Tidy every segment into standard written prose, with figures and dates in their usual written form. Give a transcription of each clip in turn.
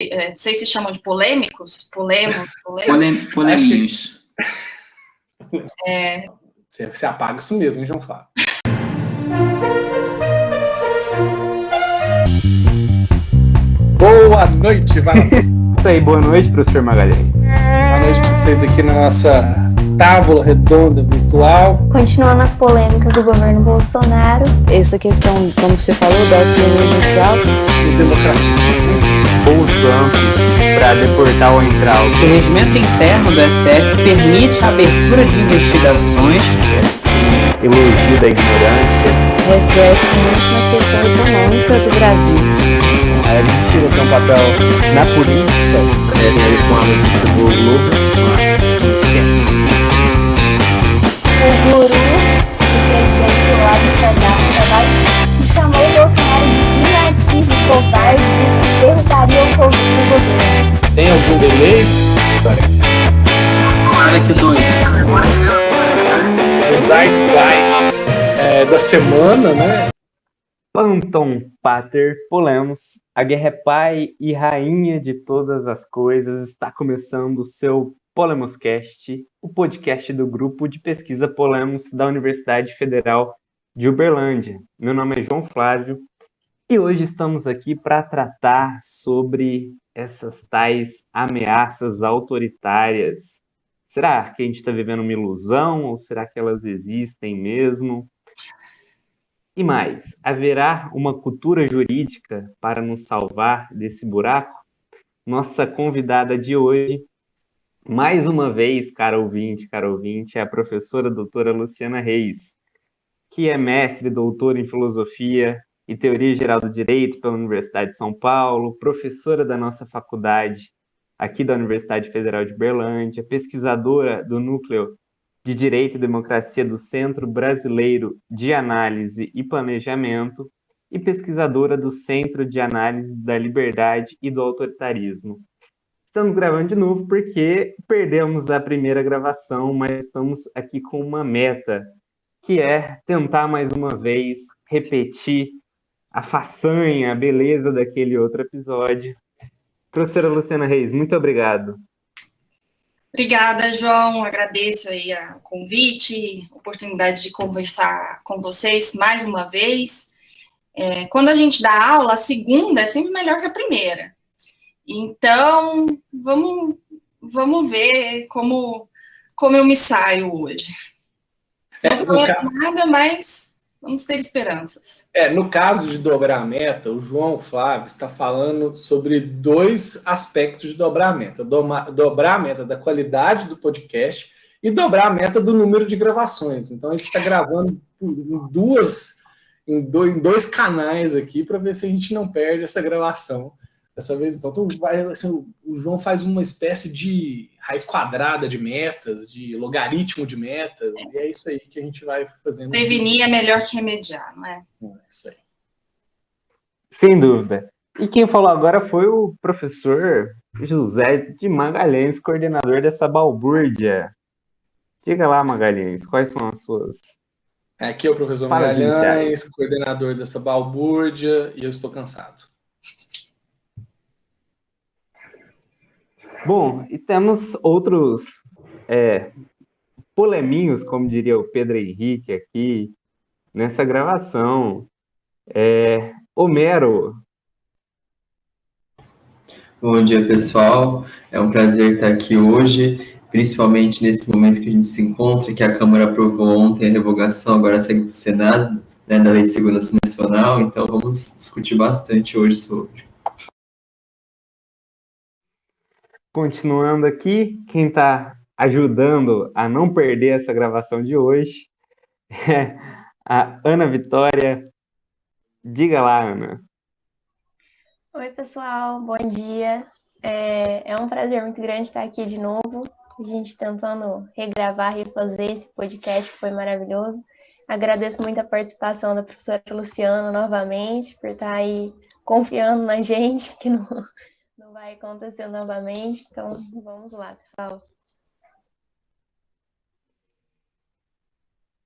não sei se chamam de polêmicos, poleminhos. Você apaga isso mesmo, hein, João Flávio? Boa noite, vai lá. Isso aí, boa noite, professor Magalhães. Boa noite para vocês aqui na nossa tábua redonda virtual. Continuando as polêmicas do governo Bolsonaro. Essa questão, como você falou, do auxílio emergencial. E democracia. Ou Trump para deportar o entral. O regimento interno do STF permite a abertura de investigações. Elogio da ignorância. Reflete muito na questão econômica do Brasil. A mentira tem um papel na política. Com a notícia do Globo. O guru, o presidente Olavo de Carvalho, que chamou o Bolsonaro de inativo e covarde, disse que derrotaria o Covid no governo. Tem algum delay? Olha que doido. O Zeitgeist da semana, né? Planton Pater Polemos, a guerra é pai e rainha de todas as coisas, está começando o seu Polemoscast, o podcast do grupo de pesquisa Polemos da Universidade Federal de Uberlândia. Meu nome é João Flávio e hoje estamos aqui para tratar sobre essas tais ameaças autoritárias. Será que a gente está vivendo uma ilusão ou será que elas existem mesmo? E mais, haverá uma cultura jurídica para nos salvar desse buraco? Nossa convidada de hoje, mais uma vez, cara ouvinte, é a professora doutora Luciana Reis, que é mestre e doutora em Filosofia e Teoria Geral do Direito pela Universidade de São Paulo, professora da nossa faculdade aqui da Universidade Federal de Uberlândia, pesquisadora do Núcleo de Direito e Democracia do Centro Brasileiro de Análise e Planejamento e pesquisadora do Centro de Análise da Liberdade e do Autoritarismo. Estamos gravando de novo porque perdemos a primeira gravação, mas estamos aqui com uma meta, que é tentar mais uma vez repetir a façanha, a beleza daquele outro episódio. Professora Luciana Reis, muito obrigado. Obrigada, João. Agradeço aí o convite, a oportunidade de conversar com vocês mais uma vez. Quando a gente dá aula, a segunda é sempre melhor que a primeira. Então, vamos ver como eu me saio hoje. Não prometo nada, mas vamos ter esperanças. No caso de dobrar a meta, o João Flávio está falando sobre dois aspectos de dobrar a meta. Dobrar a meta da qualidade do podcast e dobrar a meta do número de gravações. Então, a gente está gravando em dois canais aqui para ver se a gente não perde essa gravação dessa vez. Então, o João faz uma espécie de raiz quadrada de metas, de logaritmo de metas, e é isso aí que a gente vai fazendo. Prevenir é melhor que remediar, não é? É isso aí. Sem dúvida. E quem falou agora foi o professor José de Magalhães, coordenador dessa balbúrdia. Diga lá, Magalhães, quais são as suas... Aqui é o professor Magalhães, coordenador dessa balbúrdia, e eu estou cansado. Bom, e temos outros poleminhos, como diria o Pedro Henrique aqui, nessa gravação. Homero. Bom dia, pessoal. É um prazer estar aqui hoje, principalmente nesse momento que a gente se encontra, que a Câmara aprovou ontem a revogação, agora segue para o Senado, né, da Lei de Segurança Nacional, então vamos discutir bastante hoje sobre. Continuando aqui, quem está ajudando a não perder essa gravação de hoje é a Ana Vitória. Diga lá, Ana. Oi, pessoal, bom dia. É um prazer muito grande estar aqui de novo, a gente tentando regravar, refazer esse podcast que foi maravilhoso. Agradeço muito a participação da professora Luciana novamente, por estar aí confiando na gente, que não vai acontecer novamente. Então, vamos lá, pessoal.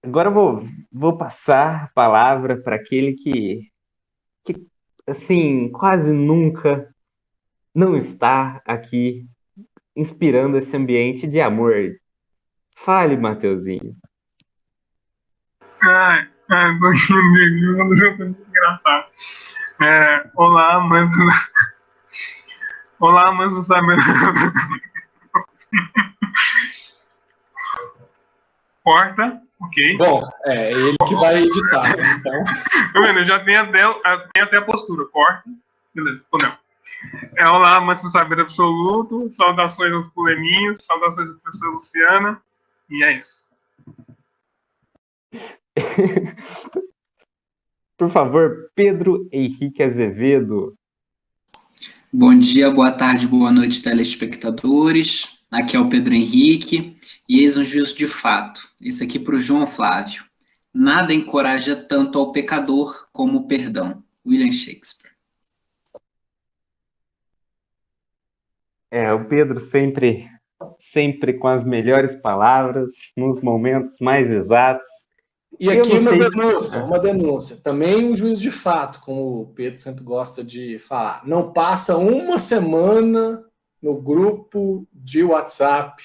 Agora eu vou passar a palavra para aquele que, assim, quase nunca não está aqui inspirando esse ambiente de amor. Fale, Mateuzinho. Tô rindo, eu tô muito engraçado. Olá, amantes. Olá, amantes do saber. Corta, ok. Bom, é ele que vai editar, né? Então. Tá vendo? Eu já tenho até a postura. Corta. Beleza, tô não. Olá, amantes do saber absoluto. Saudações aos poleminhos. Saudações à professora Luciana. E é isso. Por favor, Pedro Henrique Azevedo. Bom dia, boa tarde, boa noite, telespectadores. Aqui é o Pedro Henrique e eis um juízo de fato. Esse aqui para o João Flávio. Nada encoraja tanto ao pecador como o perdão. William Shakespeare. O Pedro sempre com as melhores palavras, nos momentos mais exatos. E aqui uma denúncia. Também um juízo de fato, como o Pedro sempre gosta de falar. Não passa uma semana no grupo de WhatsApp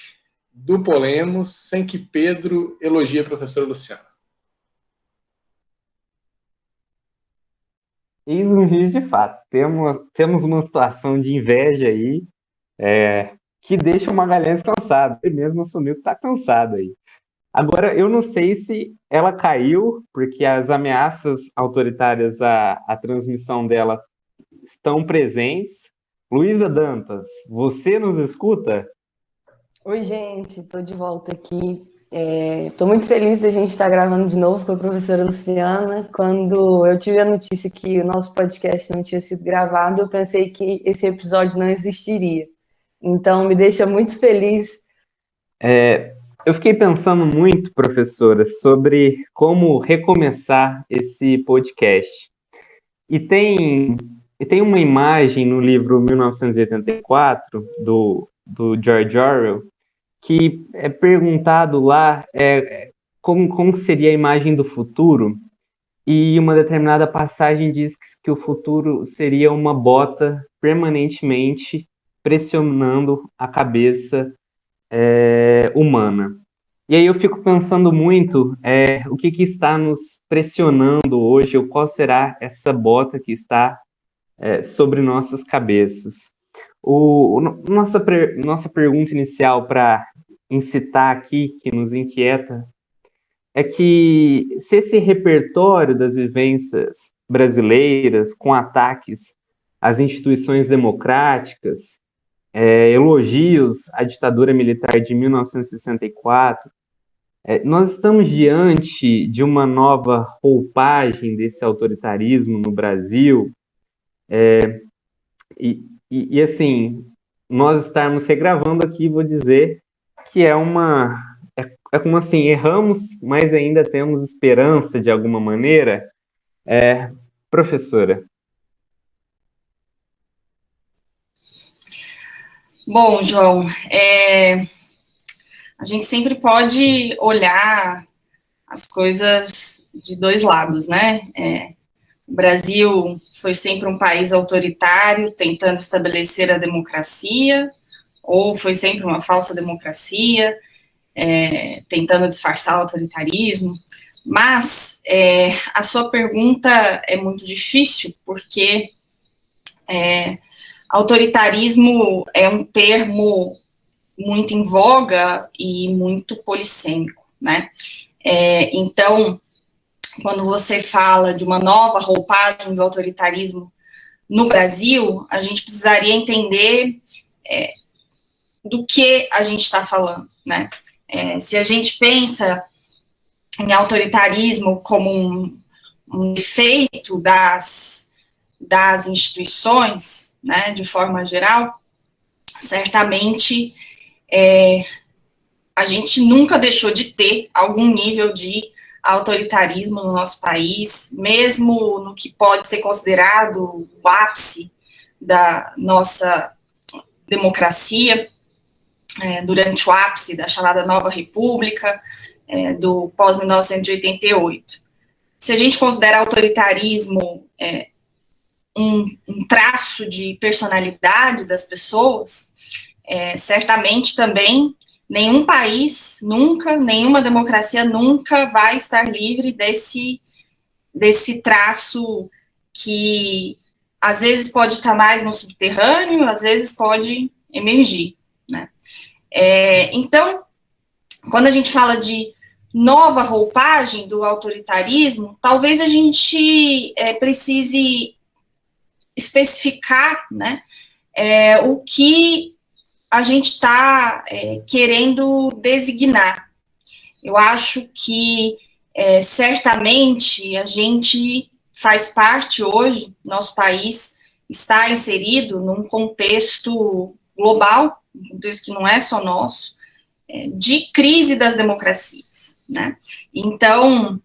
do Polemos sem que Pedro elogie a professora Luciana. Eis um juízo de fato. Temos uma situação de inveja aí que deixa o Magalhães cansado. Ele mesmo assumiu que está cansado aí. Agora, eu não sei se ela caiu, porque as ameaças autoritárias à transmissão dela estão presentes. Luísa Dantas, você nos escuta? Oi, gente, estou de volta aqui. Estou muito feliz da gente estar gravando de novo com a professora Luciana. Quando eu tive a notícia que o nosso podcast não tinha sido gravado, eu pensei que esse episódio não existiria. Então, me deixa muito feliz. Eu fiquei pensando muito, professora, sobre como recomeçar esse podcast. E tem uma imagem no livro 1984, do George Orwell, que é perguntado lá como seria a imagem do futuro, e uma determinada passagem diz que o futuro seria uma bota permanentemente pressionando a cabeça humana. E aí eu fico pensando muito o que está nos pressionando hoje, ou qual será essa bota que está sobre nossas cabeças. Nossa pergunta inicial para incitar aqui, que nos inquieta, é que se esse repertório das vivências brasileiras com ataques às instituições democráticas, elogios à ditadura militar de 1964, nós estamos diante de uma nova roupagem desse autoritarismo no Brasil, e assim, nós estarmos regravando aqui, vou dizer que é como assim, erramos, mas ainda temos esperança de alguma maneira. Professora. Bom, João, a gente sempre pode olhar as coisas de dois lados, né? O Brasil foi sempre um país autoritário, tentando estabelecer a democracia, ou foi sempre uma falsa democracia, tentando disfarçar o autoritarismo. Mas a sua pergunta é muito difícil, porque autoritarismo é um termo muito em voga e muito polissêmico, né? Então, quando você fala de uma nova roupagem do autoritarismo no Brasil, a gente precisaria entender do que a gente está falando, né? Se a gente pensa em autoritarismo como um efeito das instituições, né, de forma geral, certamente a gente nunca deixou de ter algum nível de autoritarismo no nosso país, mesmo no que pode ser considerado o ápice da nossa democracia, durante o ápice da chamada Nova República, do pós-1988. Se a gente considera autoritarismo um traço de personalidade das pessoas, certamente também nenhum país nunca, nenhuma democracia nunca vai estar livre desse traço que às vezes pode estar mais no subterrâneo, às vezes pode emergir, né? Então, quando a gente fala de nova roupagem do autoritarismo, talvez a gente precise especificar, né, o que a gente está querendo designar. Eu acho que, certamente, a gente faz parte hoje, nosso país está inserido num contexto global, um contexto que não é só nosso, de crise das democracias, né? Então,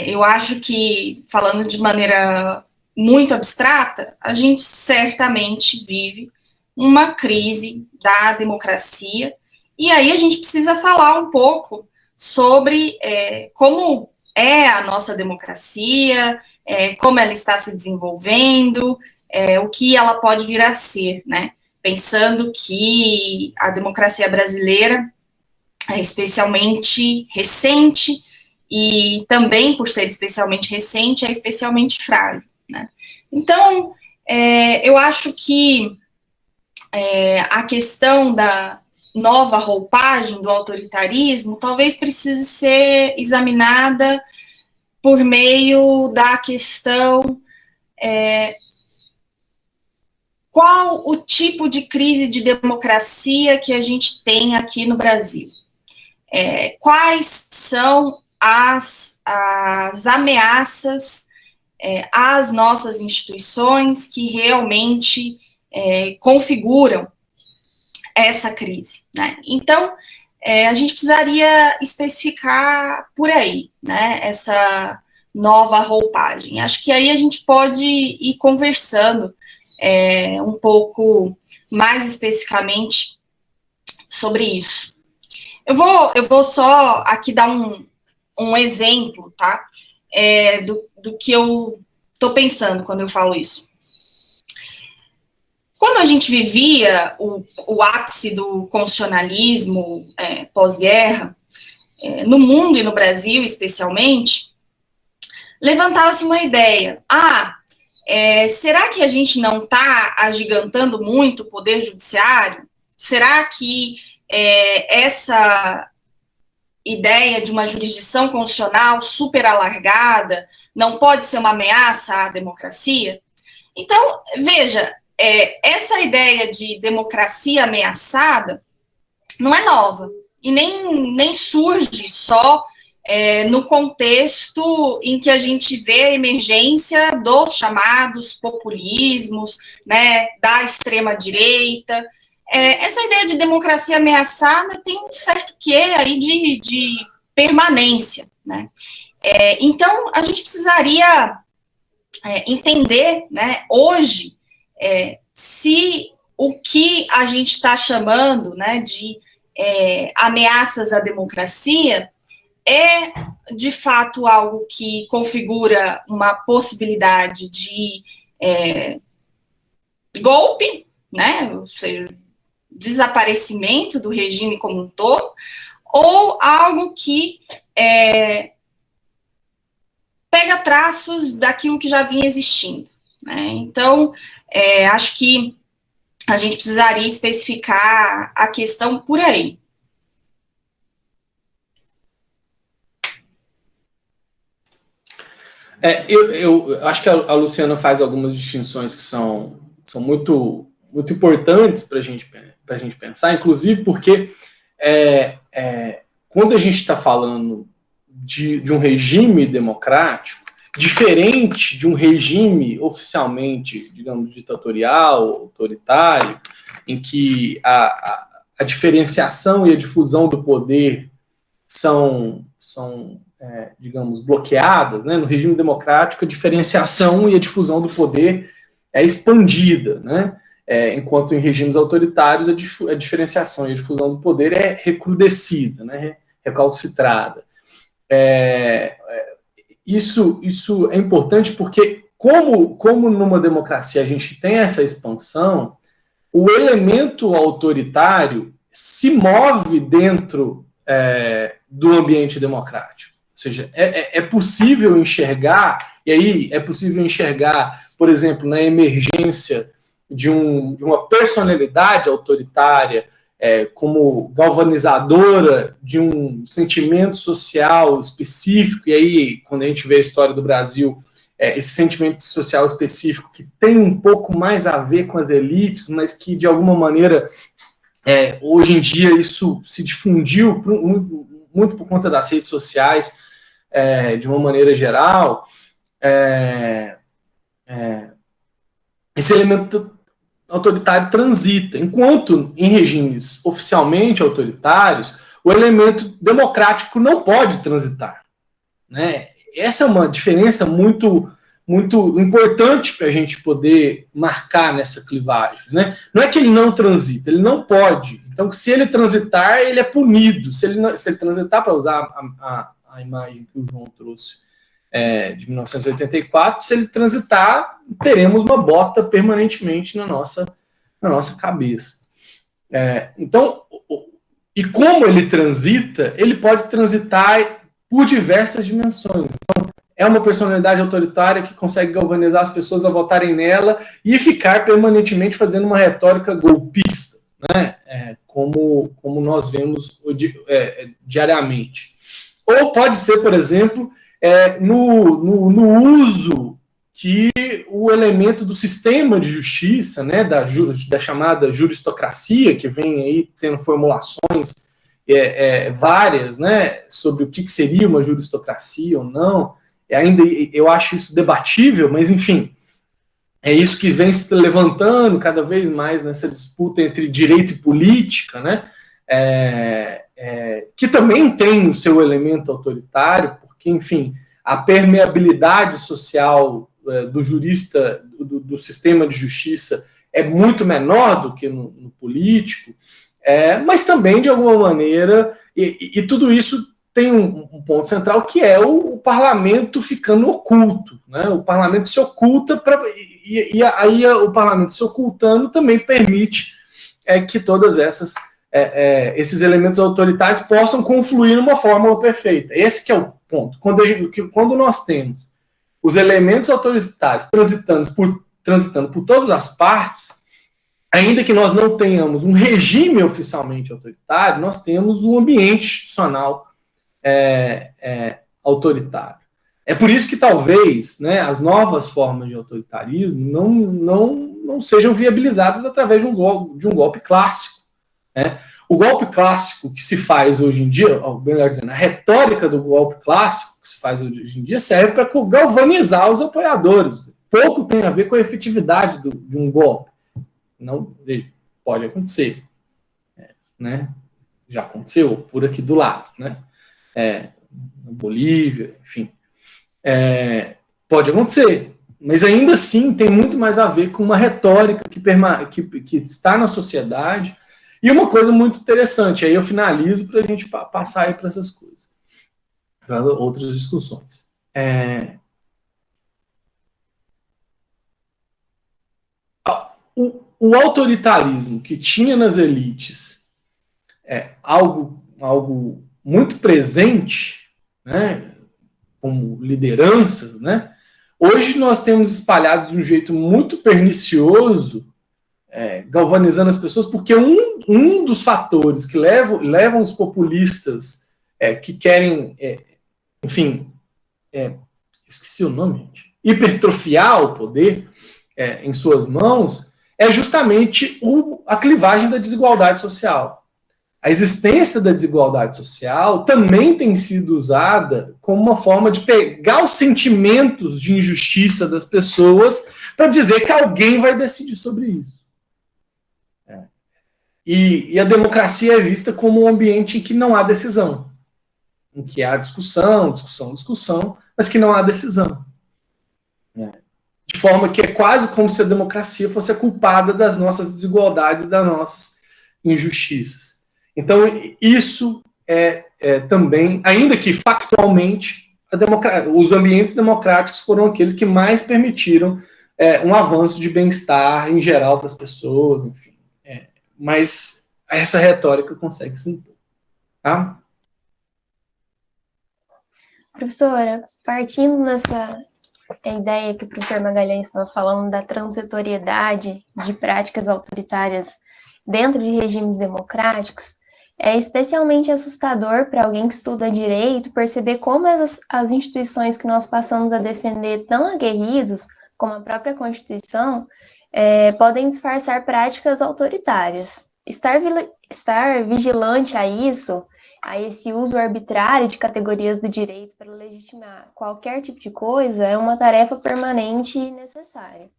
eu acho que, falando de maneira muito abstrata, a gente certamente vive uma crise da democracia, e aí a gente precisa falar um pouco sobre como é a nossa democracia, como ela está se desenvolvendo, o que ela pode vir a ser, né? Pensando que a democracia brasileira é especialmente recente, e também, por ser especialmente recente, é especialmente frágil, né? Então, eu acho que a questão da nova roupagem do autoritarismo talvez precise ser examinada por meio da questão qual o tipo de crise de democracia que a gente tem aqui no Brasil. Quais são as ameaças às nossas instituições que realmente configuram essa crise, né? Então, a gente precisaria especificar por aí, né, essa nova roupagem. Acho que aí a gente pode ir conversando um pouco mais especificamente sobre isso. Eu vou só aqui dar um exemplo, tá? Do que eu estou pensando quando eu falo isso. Quando a gente vivia o ápice do constitucionalismo pós-guerra, no mundo e no Brasil especialmente, levantava-se uma ideia. Será que a gente não está agigantando muito o poder judiciário? Será que essa ideia de uma jurisdição constitucional super alargada não pode ser uma ameaça à democracia? Então, veja, essa ideia de democracia ameaçada não é nova, e nem surge só no contexto em que a gente vê a emergência dos chamados populismos, né, da extrema-direita. Essa ideia de democracia ameaçada tem um certo quê aí de permanência, né? Então, a gente precisaria entender, né, hoje, se o que a gente está chamando, né, de ameaças à democracia é, de fato, algo que configura uma possibilidade de golpe, né, ou seja, desaparecimento do regime como um todo, ou algo que pega traços daquilo que já vinha existindo, né? Então, acho que a gente precisaria especificar a questão por aí. Eu acho que a Luciana faz algumas distinções que são muito, muito importantes para a gente pensar, inclusive porque quando a gente está falando de um regime democrático, diferente de um regime oficialmente, digamos, ditatorial, autoritário, em que a diferenciação e a difusão do poder são digamos, bloqueadas, né? No regime democrático, a diferenciação e a difusão do poder é expandida, né? Enquanto em regimes autoritários a diferenciação e a difusão do poder é recrudescida, né? Recalcitrada. Isso é importante porque como numa democracia a gente tem essa expansão, o elemento autoritário se move dentro do ambiente democrático. Ou seja, é possível enxergar, e aí é possível enxergar, por exemplo, na emergência de uma personalidade autoritária como galvanizadora de um sentimento social específico, e aí, quando a gente vê a história do Brasil, esse sentimento social específico que tem um pouco mais a ver com as elites, mas que, de alguma maneira, hoje em dia isso se difundiu muito por conta das redes sociais, de uma maneira geral, esse elemento autoritário transita, enquanto em regimes oficialmente autoritários, o elemento democrático não pode transitar, né? Essa é uma diferença muito, muito importante para a gente poder marcar nessa clivagem, né? Não é que ele não transita, ele não pode. Então, se ele transitar, ele é punido. Se ele transitar, para usar a imagem que o João trouxe de 1984, se ele transitar, teremos uma bota permanentemente na nossa cabeça. Então, e como ele transita, ele pode transitar por diversas dimensões. Então, é uma personalidade autoritária que consegue galvanizar as pessoas a votarem nela e ficar permanentemente fazendo uma retórica golpista, né? Como nós vemos diariamente. Ou pode ser, por exemplo, no uso que o elemento do sistema de justiça, né, da chamada juristocracia, que vem aí tendo formulações várias, né, sobre o que seria uma juristocracia ou não. Ainda eu acho isso debatível, mas enfim, é isso que vem se levantando cada vez mais nessa disputa entre direito e política, né, que também tem o seu elemento autoritário, porque, enfim, a permeabilidade social do jurista, do sistema de justiça, é muito menor do que no político, mas também, de alguma maneira, e tudo isso tem um ponto central, que é o parlamento ficando oculto, né? O parlamento se oculta, e aí o parlamento se ocultando também permite que todas esses elementos autoritários possam confluir numa fórmula perfeita. Esse que é o ponto. Quando nós temos os elementos autoritários transitando por todas as partes, ainda que nós não tenhamos um regime oficialmente autoritário, nós temos um ambiente institucional autoritário. É por isso que talvez, né, as novas formas de autoritarismo não sejam viabilizadas através de um golpe clássico, né? O golpe clássico que se faz hoje em dia, melhor dizendo, a retórica do golpe clássico que se faz hoje em dia serve para galvanizar os apoiadores. Pouco tem a ver com a efetividade de um golpe. Não, pode acontecer, né? Já aconteceu por aqui do lado, né? Na Bolívia, enfim. Pode acontecer, mas ainda assim tem muito mais a ver com uma retórica que está na sociedade. E uma coisa muito interessante, aí eu finalizo para a gente passar aí para essas coisas, para outras discussões. O autoritarismo que tinha nas elites algo muito presente, né, como lideranças, né? Hoje nós temos espalhado de um jeito muito pernicioso, galvanizando as pessoas, porque um dos fatores que levam os populistas que querem, enfim, esqueci o nome, gente, hipertrofiar o poder em suas mãos, é justamente a clivagem da desigualdade social. A existência da desigualdade social também tem sido usada como uma forma de pegar os sentimentos de injustiça das pessoas para dizer que alguém vai decidir sobre isso. E a democracia é vista como um ambiente em que não há decisão, em que há discussão, mas que não há decisão. De forma que é quase como se a democracia fosse a culpada das nossas desigualdades e das nossas injustiças. Então, isso também, ainda que factualmente, os ambientes democráticos foram aqueles que mais permitiram um avanço de bem-estar em geral para as pessoas, enfim. Mas essa retórica consegue se impor. Tá? Professora, partindo dessa ideia que o professor Magalhães estava falando da transitoriedade de práticas autoritárias dentro de regimes democráticos, é especialmente assustador para alguém que estuda direito perceber como as instituições que nós passamos a defender tão aguerridos, como a própria Constituição, podem disfarçar práticas autoritárias. Estar vigilante a isso, a esse uso arbitrário de categorias do direito para legitimar qualquer tipo de coisa, é uma tarefa permanente e necessária.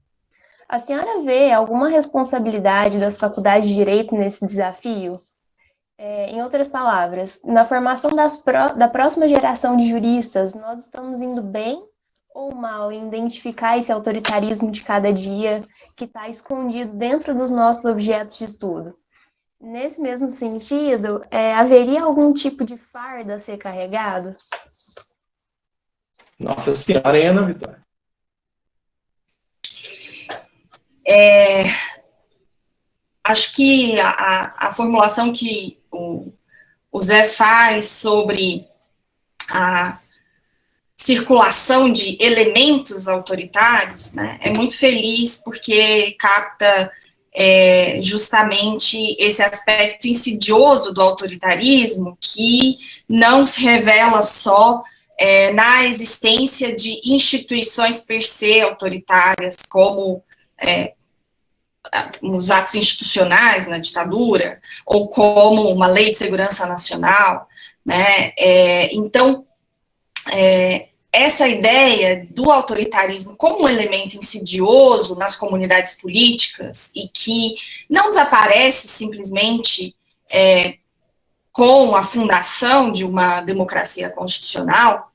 A senhora vê alguma responsabilidade das faculdades de direito nesse desafio? Em outras palavras, na formação da próxima geração de juristas, nós estamos indo bem ou mal em identificar esse autoritarismo de cada dia que está escondido dentro dos nossos objetos de estudo? Nesse mesmo sentido, haveria algum tipo de fardo a ser carregado? Nossa Senhora, hein, Ana Vitória? Acho que a formulação que o Zé faz sobre a circulação de elementos autoritários, né, é muito feliz porque capta justamente esse aspecto insidioso do autoritarismo, que não se revela só na existência de instituições per se autoritárias, como os atos institucionais na ditadura, ou como uma lei de segurança nacional, né? Então, essa ideia do autoritarismo como um elemento insidioso nas comunidades políticas e que não desaparece simplesmente com a fundação de uma democracia constitucional,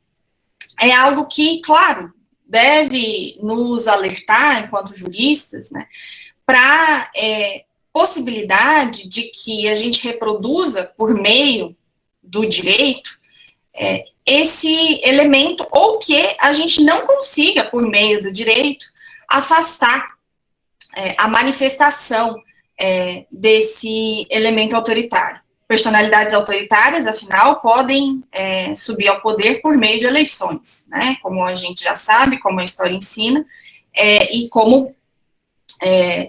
é algo que, claro, deve nos alertar, enquanto juristas, né, para possibilidade de que a gente reproduza, por meio do direito, esse elemento, ou que a gente não consiga, por meio do direito, afastar a manifestação desse elemento autoritário. Personalidades autoritárias, afinal, podem subir ao poder por meio de eleições, né? Como a gente já sabe, como a história ensina, e como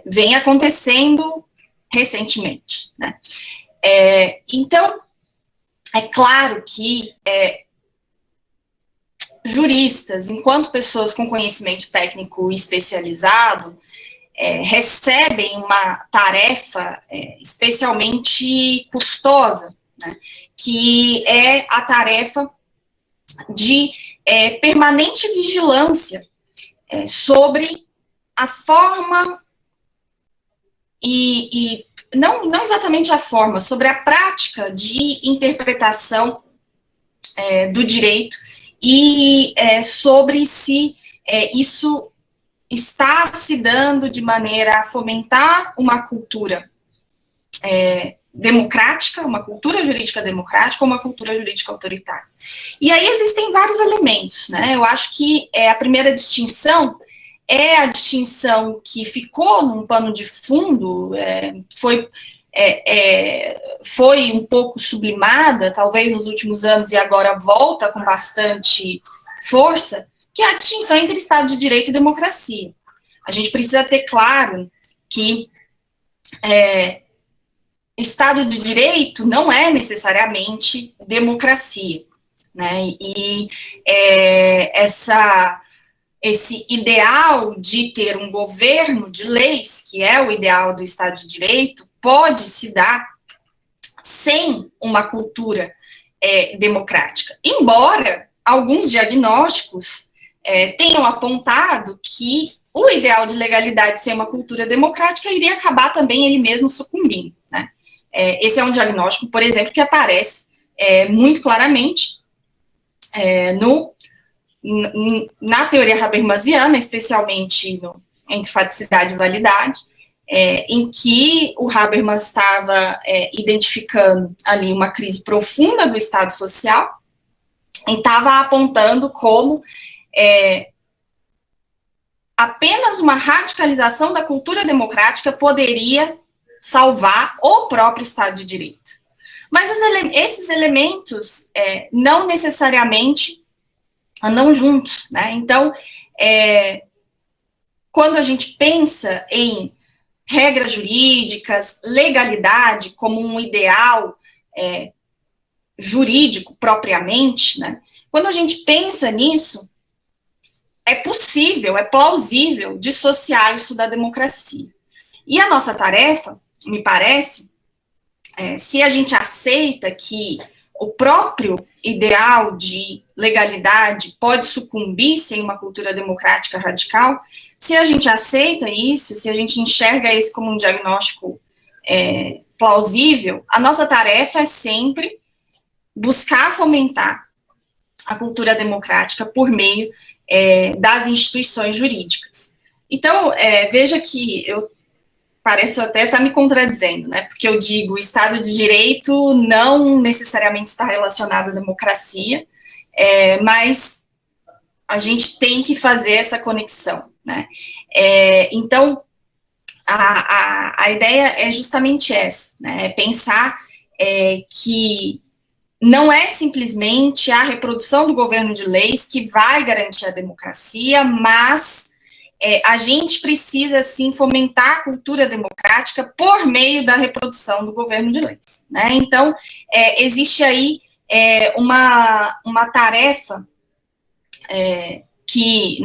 vem acontecendo recentemente, né? Então, é claro que juristas, enquanto pessoas com conhecimento técnico especializado, recebem uma tarefa especialmente custosa, né, que é a tarefa de permanente vigilância sobre a forma e não exatamente a forma, sobre a prática de interpretação do direito e sobre se isso está se dando de maneira a fomentar uma cultura democrática, uma cultura jurídica democrática ou uma cultura jurídica autoritária. E aí existem vários elementos, né? Eu acho que a primeira distinção é a distinção que ficou num pano de fundo, foi um pouco sublimada, talvez nos últimos anos, e agora volta com bastante força, que é a distinção entre Estado de Direito e democracia. A gente precisa ter claro que Estado de Direito não é necessariamente democracia, né? E esse ideal de ter um governo de leis, que é o ideal do Estado de Direito, pode se dar sem uma cultura democrática. Embora alguns diagnósticos tenham apontado que o ideal de legalidade sem uma cultura democrática iria acabar também ele mesmo sucumbindo, né? Esse é um diagnóstico, por exemplo, que aparece muito claramente na teoria habermasiana, especialmente entre faticidade e validade, em que o Habermas estava identificando ali uma crise profunda do Estado social, e estava apontando como apenas uma radicalização da cultura democrática poderia salvar o próprio Estado de Direito. Mas esses elementos não necessariamente andam juntos, né? Então, quando a gente pensa em regras jurídicas, legalidade como um ideal jurídico propriamente, né? Quando a gente pensa nisso, é possível, é plausível dissociar isso da democracia. E a nossa tarefa, me parece, se a gente aceita que o próprio ideal de legalidade pode sucumbir sem uma cultura democrática radical, se a gente aceita isso, se a gente enxerga isso como um diagnóstico plausível, a nossa tarefa é sempre buscar fomentar a cultura democrática por meio das instituições jurídicas. Então, veja que pareço até estar me contradizendo, né? Porque eu digo, o Estado de Direito não necessariamente está relacionado à democracia, mas a gente tem que fazer essa conexão, né? Então, a ideia é justamente essa, né? É pensar que não é simplesmente a reprodução do governo de leis que vai garantir a democracia, mas a gente precisa, sim, fomentar a cultura democrática por meio da reprodução do governo de leis, né? Então, existe aí uma tarefa que,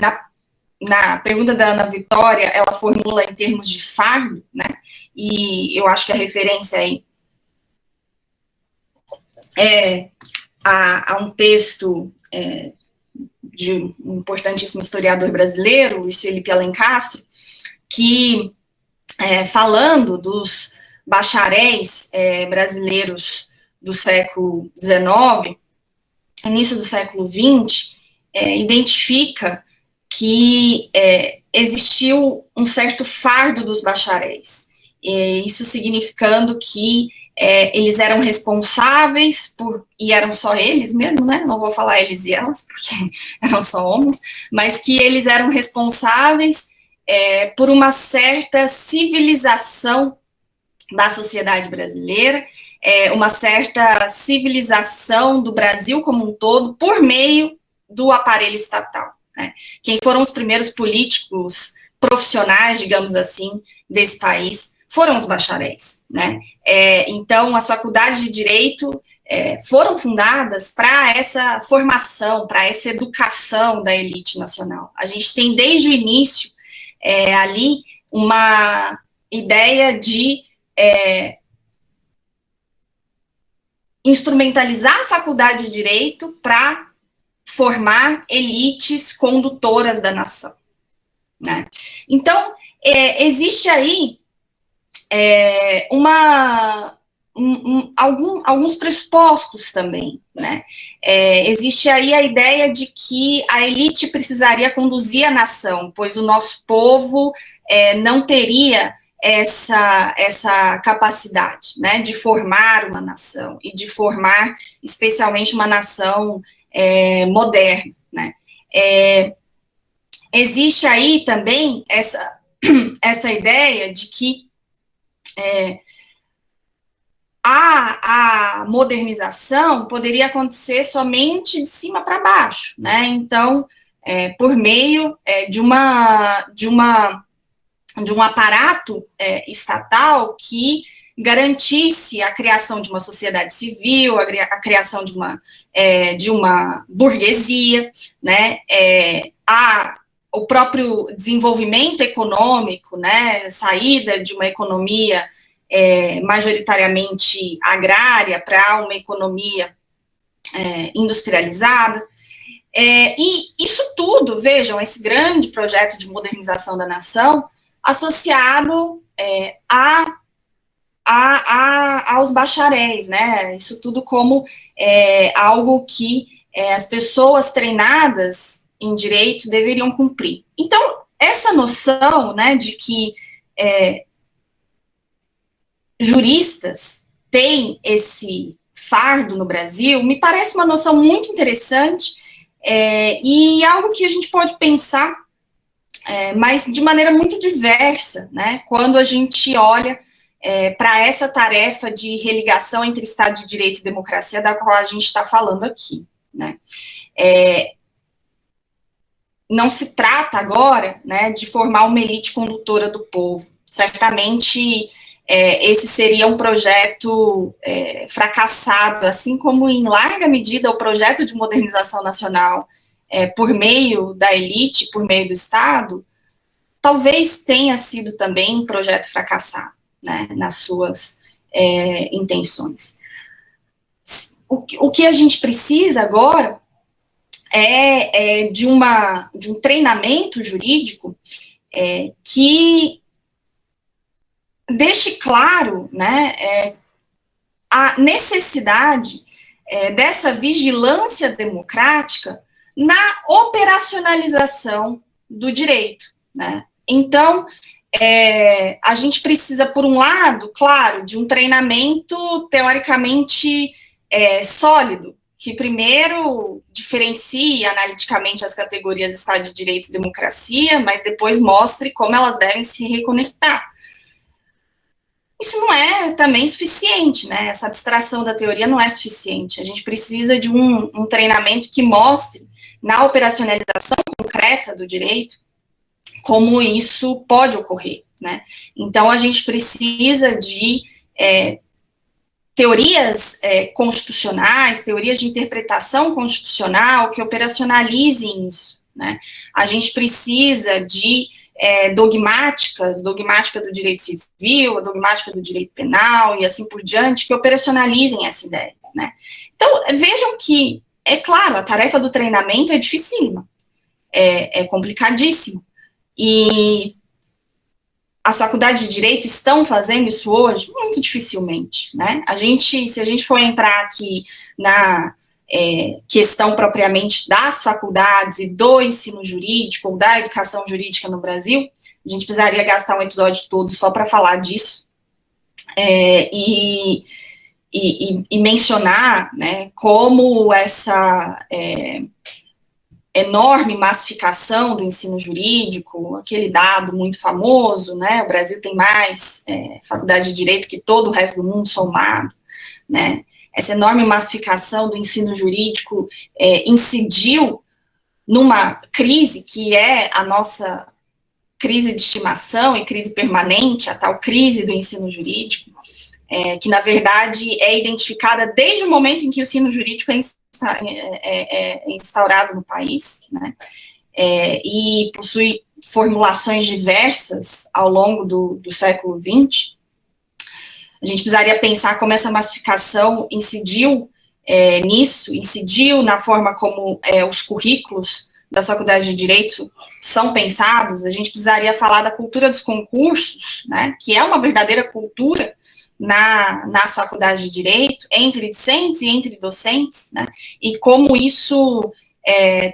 na pergunta da Ana Vitória, ela formula em termos de fardo, né? E eu acho que a referência aí a um texto de um importantíssimo historiador brasileiro, Luiz Felipe Alencastro, que, falando dos bacharéis brasileiros do século XIX, início do século XX, identifica que existiu um certo fardo dos bacharéis, isso significando que eles eram responsáveis e eram só eles mesmo, né? Não vou falar eles e elas, porque eram só homens, mas que eles eram responsáveis por uma certa civilização da sociedade brasileira, uma certa civilização do Brasil como um todo, por meio do aparelho estatal, né? Quem foram os primeiros políticos profissionais, digamos assim, desse país foram os bacharéis, né? Então, as faculdades de direito foram fundadas para essa formação, para essa educação da elite nacional. A gente tem, desde o início, ali, uma ideia de instrumentalizar a faculdade de direito para formar elites condutoras da nação, né? Então, existe aí alguns pressupostos também, né? Existe aí a ideia de que a elite precisaria conduzir a nação, pois o nosso povo não teria essa capacidade, né, de formar uma nação, e de formar especialmente uma nação moderna, né? Existe aí também essa ideia de que a modernização poderia acontecer somente de cima para baixo, né? Então, por meio de um aparato estatal que garantisse a criação de uma sociedade civil, a criação de uma burguesia, né? O próprio desenvolvimento econômico, né? Saída de uma economia majoritariamente agrária para uma economia industrializada. E isso tudo, vejam, esse grande projeto de modernização da nação, associado aos bacharéis, né? Isso tudo como algo que as pessoas treinadas em direito deveriam cumprir. Então, essa noção, né, de que juristas têm esse fardo no Brasil, me parece uma noção muito interessante e algo que a gente pode pensar, mas de maneira muito diversa, né, quando a gente olha para essa tarefa de religação entre Estado de Direito e democracia da qual a gente está falando aqui, né. Não se trata agora, né, de formar uma elite condutora do povo. Certamente esse seria um projeto fracassado, assim como em larga medida o projeto de modernização nacional por meio da elite, por meio do Estado, talvez tenha sido também um projeto fracassado, né, nas suas intenções. O que a gente precisa agora de um treinamento jurídico que deixe claro, né, a necessidade dessa vigilância democrática na operacionalização do direito, né. Então, a gente precisa, por um lado, claro, de um treinamento teoricamente sólido, que primeiro diferencie analiticamente as categorias Estado de Direito e democracia, mas depois mostre como elas devem se reconectar. Isso não é também suficiente, né? Essa abstração da teoria não é suficiente. A gente precisa de um treinamento que mostre, na operacionalização concreta do direito, como isso pode ocorrer, né? Então, a gente precisa de teorias constitucionais, teorias de interpretação constitucional que operacionalizem isso, né? A gente precisa de dogmática do direito civil, a dogmática do direito penal e assim por diante, que operacionalizem essa ideia, né? Então, vejam que, é claro, a tarefa do treinamento é dificílima, é complicadíssimo, e as faculdades de Direito estão fazendo isso hoje? Muito dificilmente, né? Se a gente for entrar aqui na questão propriamente das faculdades e do ensino jurídico, ou da educação jurídica no Brasil, a gente precisaria gastar um episódio todo só para falar disso, e mencionar, né, como essa enorme massificação do ensino jurídico, aquele dado muito famoso, né, o Brasil tem mais faculdade de direito que todo o resto do mundo somado, né, essa enorme massificação do ensino jurídico incidiu numa crise que é a nossa crise de estimação e crise permanente, a tal crise do ensino jurídico, que na verdade é identificada desde o momento em que o ensino jurídico é instaurado no país, né, e possui formulações diversas ao longo do século XX. A gente precisaria pensar como essa massificação incidiu nisso, incidiu na forma como os currículos da faculdade de Direito são pensados. A gente precisaria falar da cultura dos concursos, né, que é uma verdadeira cultura nas faculdades de Direito, entre discentes e entre docentes, né, e como isso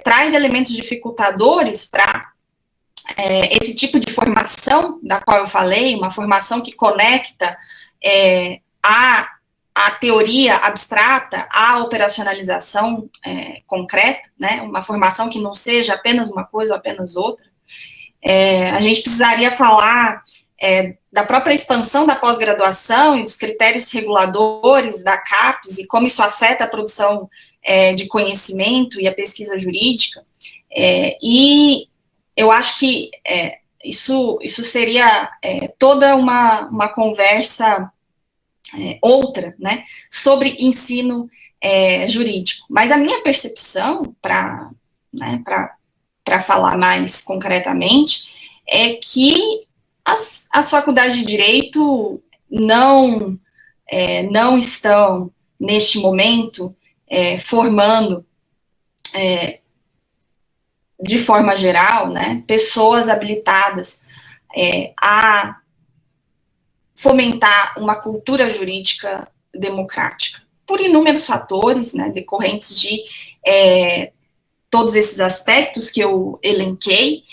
traz elementos dificultadores para esse tipo de formação da qual eu falei, uma formação que conecta a teoria abstrata à operacionalização concreta, né, uma formação que não seja apenas uma coisa ou apenas outra. A gente precisaria falar da própria expansão da pós-graduação e dos critérios reguladores da CAPES e como isso afeta a produção de conhecimento e a pesquisa jurídica, e eu acho que isso seria toda uma conversa outra, né, sobre ensino jurídico. Mas a minha percepção, para falar mais concretamente, é que as faculdades de Direito não estão, neste momento, formando, de forma geral, né, pessoas habilitadas a fomentar uma cultura jurídica democrática, por inúmeros fatores, né, decorrentes de todos esses aspectos que eu elenquei,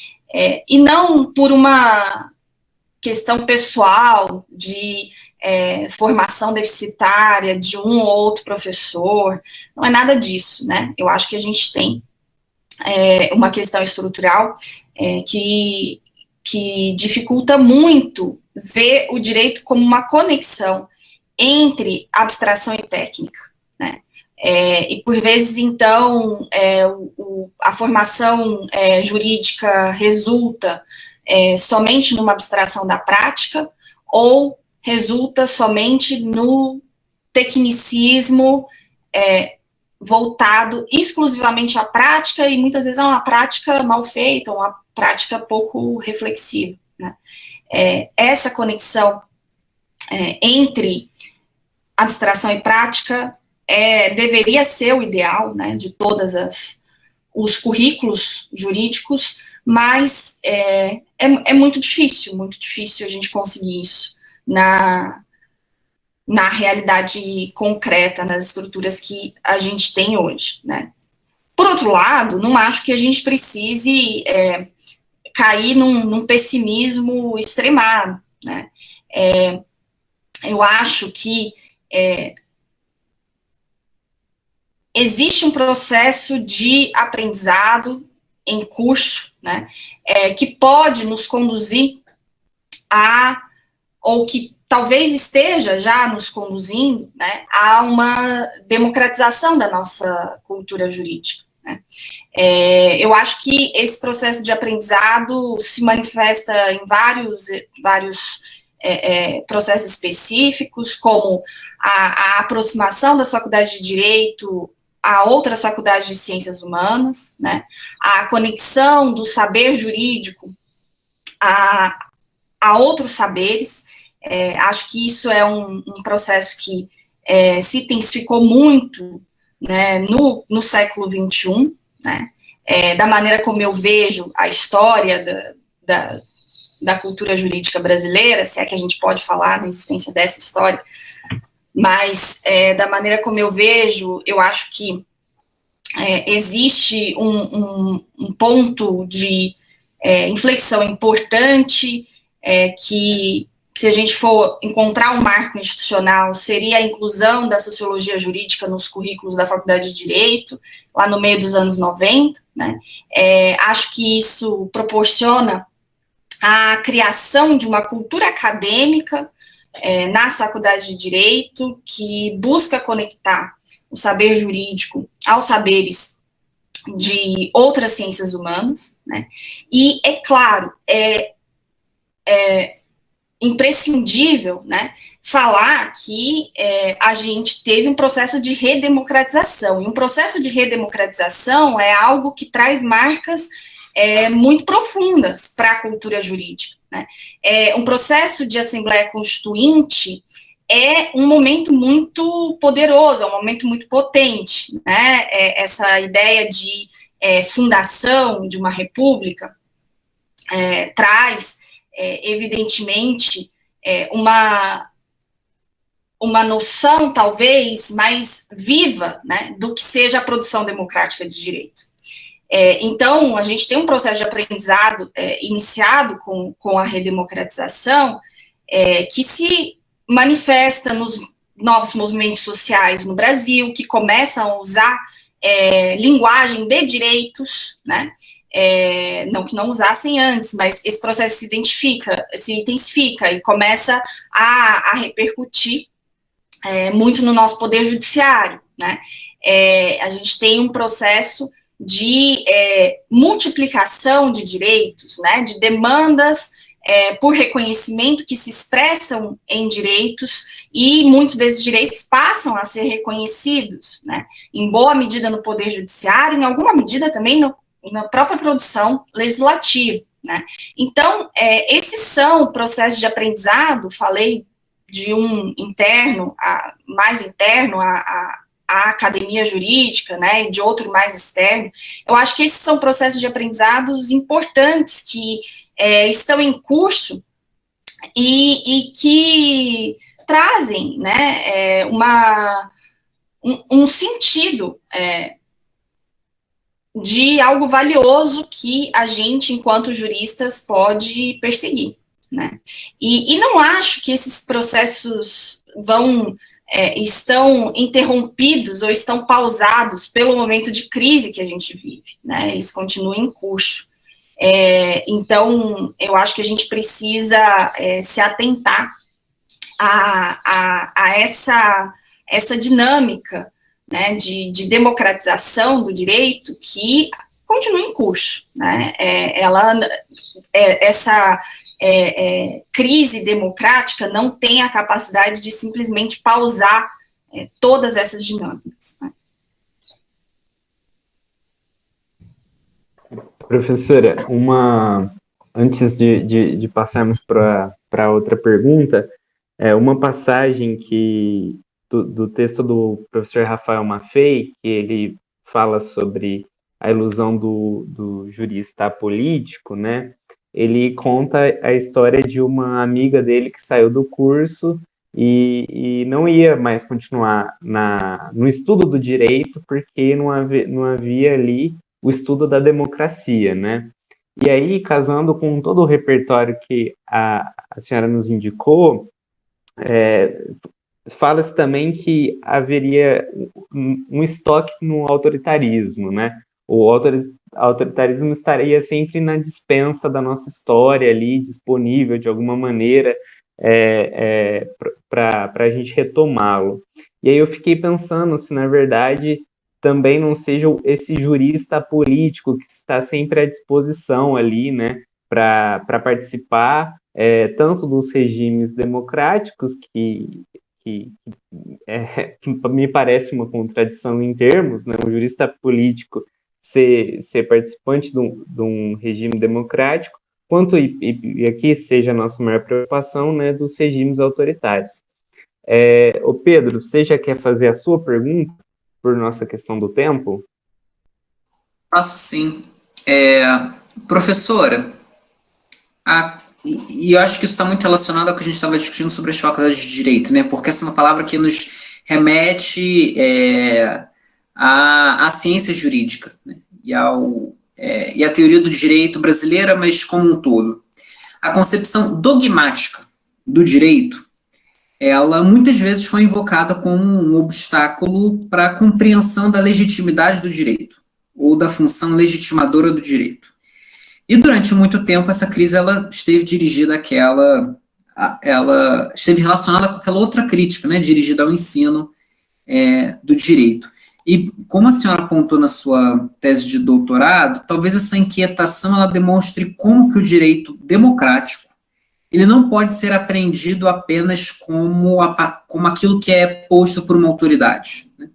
e não por uma questão pessoal de formação deficitária de um ou outro professor, não é nada disso, né? Eu acho que a gente tem uma questão estrutural que dificulta muito ver o direito como uma conexão entre abstração e técnica, né? E por vezes, então, a formação jurídica resulta somente numa abstração da prática, ou resulta somente no tecnicismo voltado exclusivamente à prática, e muitas vezes é uma prática mal feita, uma prática pouco reflexiva, né? Essa conexão entre abstração e prática deveria ser o ideal, né, de todos os currículos jurídicos, mas é muito difícil a gente conseguir isso na realidade concreta, nas estruturas que a gente tem hoje, né. Por outro lado, não acho que a gente precise cair num pessimismo extremado, né. Eu acho que existe um processo de aprendizado em curso, né, que pode nos conduzir ou que talvez esteja já nos conduzindo, né, a uma democratização da nossa cultura jurídica, né. Eu acho que esse processo de aprendizado se manifesta em vários processos específicos, como a aproximação das faculdades de Direito a outras faculdades de Ciências Humanas, né, a conexão do saber jurídico a outros saberes. Acho que isso é um processo que se intensificou muito, né, no século XXI, né, da maneira como eu vejo a história da cultura jurídica brasileira, se é que a gente pode falar na existência dessa história, mas da maneira como eu vejo, eu acho que existe um ponto de inflexão importante, que, se a gente for encontrar um marco institucional, seria a inclusão da sociologia jurídica nos currículos da Faculdade de Direito, lá no meio dos anos 90, né? Acho que isso proporciona a criação de uma cultura acadêmica nas faculdades de Direito, que busca conectar o saber jurídico aos saberes de outras ciências humanas, né? E, é claro, imprescindível, né, falar que a gente teve um processo de redemocratização, e um processo de redemocratização é algo que traz marcas muito profundas para a cultura jurídica, né. Um processo de Assembleia Constituinte é um momento muito poderoso, é um momento muito potente, né. Essa ideia de fundação de uma república traz, evidentemente, uma noção, talvez, mais viva, né, do que seja a produção democrática de direito. Então, a gente tem um processo de aprendizado iniciado com a redemocratização, que se manifesta nos novos movimentos sociais no Brasil, que começam a usar linguagem de direitos, né, não que não usassem antes, mas esse processo se intensifica e começa a repercutir muito no nosso poder judiciário, né. A gente tem um processo de multiplicação de direitos, né, de demandas por reconhecimento que se expressam em direitos, e muitos desses direitos passam a ser reconhecidos, né, em boa medida no poder judiciário, em alguma medida também na própria produção legislativa, né. Então, esses são processos de aprendizado, falei de um interno, mais interno à academia jurídica, né, e de outro mais externo. Eu acho que esses são processos de aprendizados importantes que estão em curso e que trazem, né, um sentido de algo valioso que a gente, enquanto juristas, pode perseguir, né? E não acho que esses processos estão interrompidos ou estão pausados pelo momento de crise que a gente vive, né? Eles continuam em curso. Então, eu acho que a gente precisa se atentar a essa dinâmica, né, de democratização do direito que continua em curso, né? Essa crise democrática não tem a capacidade de simplesmente pausar todas essas dinâmicas, né? Professora, antes de passarmos para outra pergunta, uma passagem do texto do professor Rafael Maffei, que ele fala sobre a ilusão do jurista apolítico, né? Ele conta a história de uma amiga dele que saiu do curso e não ia mais continuar no estudo do direito, porque não havia ali o estudo da democracia, né? E aí, casando com todo o repertório que a senhora nos indicou, fala-se também que haveria um estoque no autoritarismo, né? O autoritarismo estaria sempre na dispensa da nossa história ali, disponível de alguma maneira para a gente retomá-lo. E aí eu fiquei pensando se, na verdade, também não seja esse jurista político que está sempre à disposição ali, né, para participar tanto dos regimes democráticos, que me parece uma contradição em termos, né, um jurista político ser participante de um regime democrático, quanto, e aqui seja a nossa maior preocupação, né, dos regimes autoritários. O Pedro, você já quer fazer a sua pergunta por nossa questão do tempo? Faço sim. Professora, e eu acho que isso está muito relacionado ao que a gente estava discutindo sobre as faculdades de Direito, né? Porque essa é uma palavra que nos remete à ciência jurídica, né? E à teoria do direito brasileira, mas como um todo. A concepção dogmática do direito, ela muitas vezes foi invocada como um obstáculo para a compreensão da legitimidade do direito, ou da função legitimadora do direito. E durante muito tempo essa crise ela esteve dirigida ela esteve relacionada com aquela outra crítica, né, dirigida ao ensino do direito. E como a senhora apontou na sua tese de doutorado, talvez essa inquietação ela demonstre como que o direito democrático ele não pode ser apreendido apenas como aquilo que é posto por uma autoridade, né?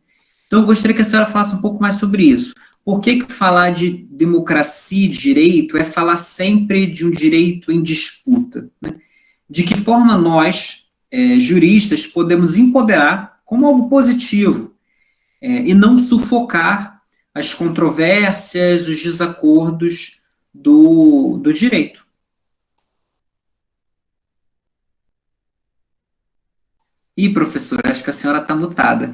Então eu gostaria que a senhora falasse um pouco mais sobre isso. Por que falar de democracia e direito é falar sempre de um direito em disputa, né? De que forma nós, juristas, podemos empoderar como algo positivo e não sufocar as controvérsias, os desacordos do direito? Professora, acho que a senhora está mutada.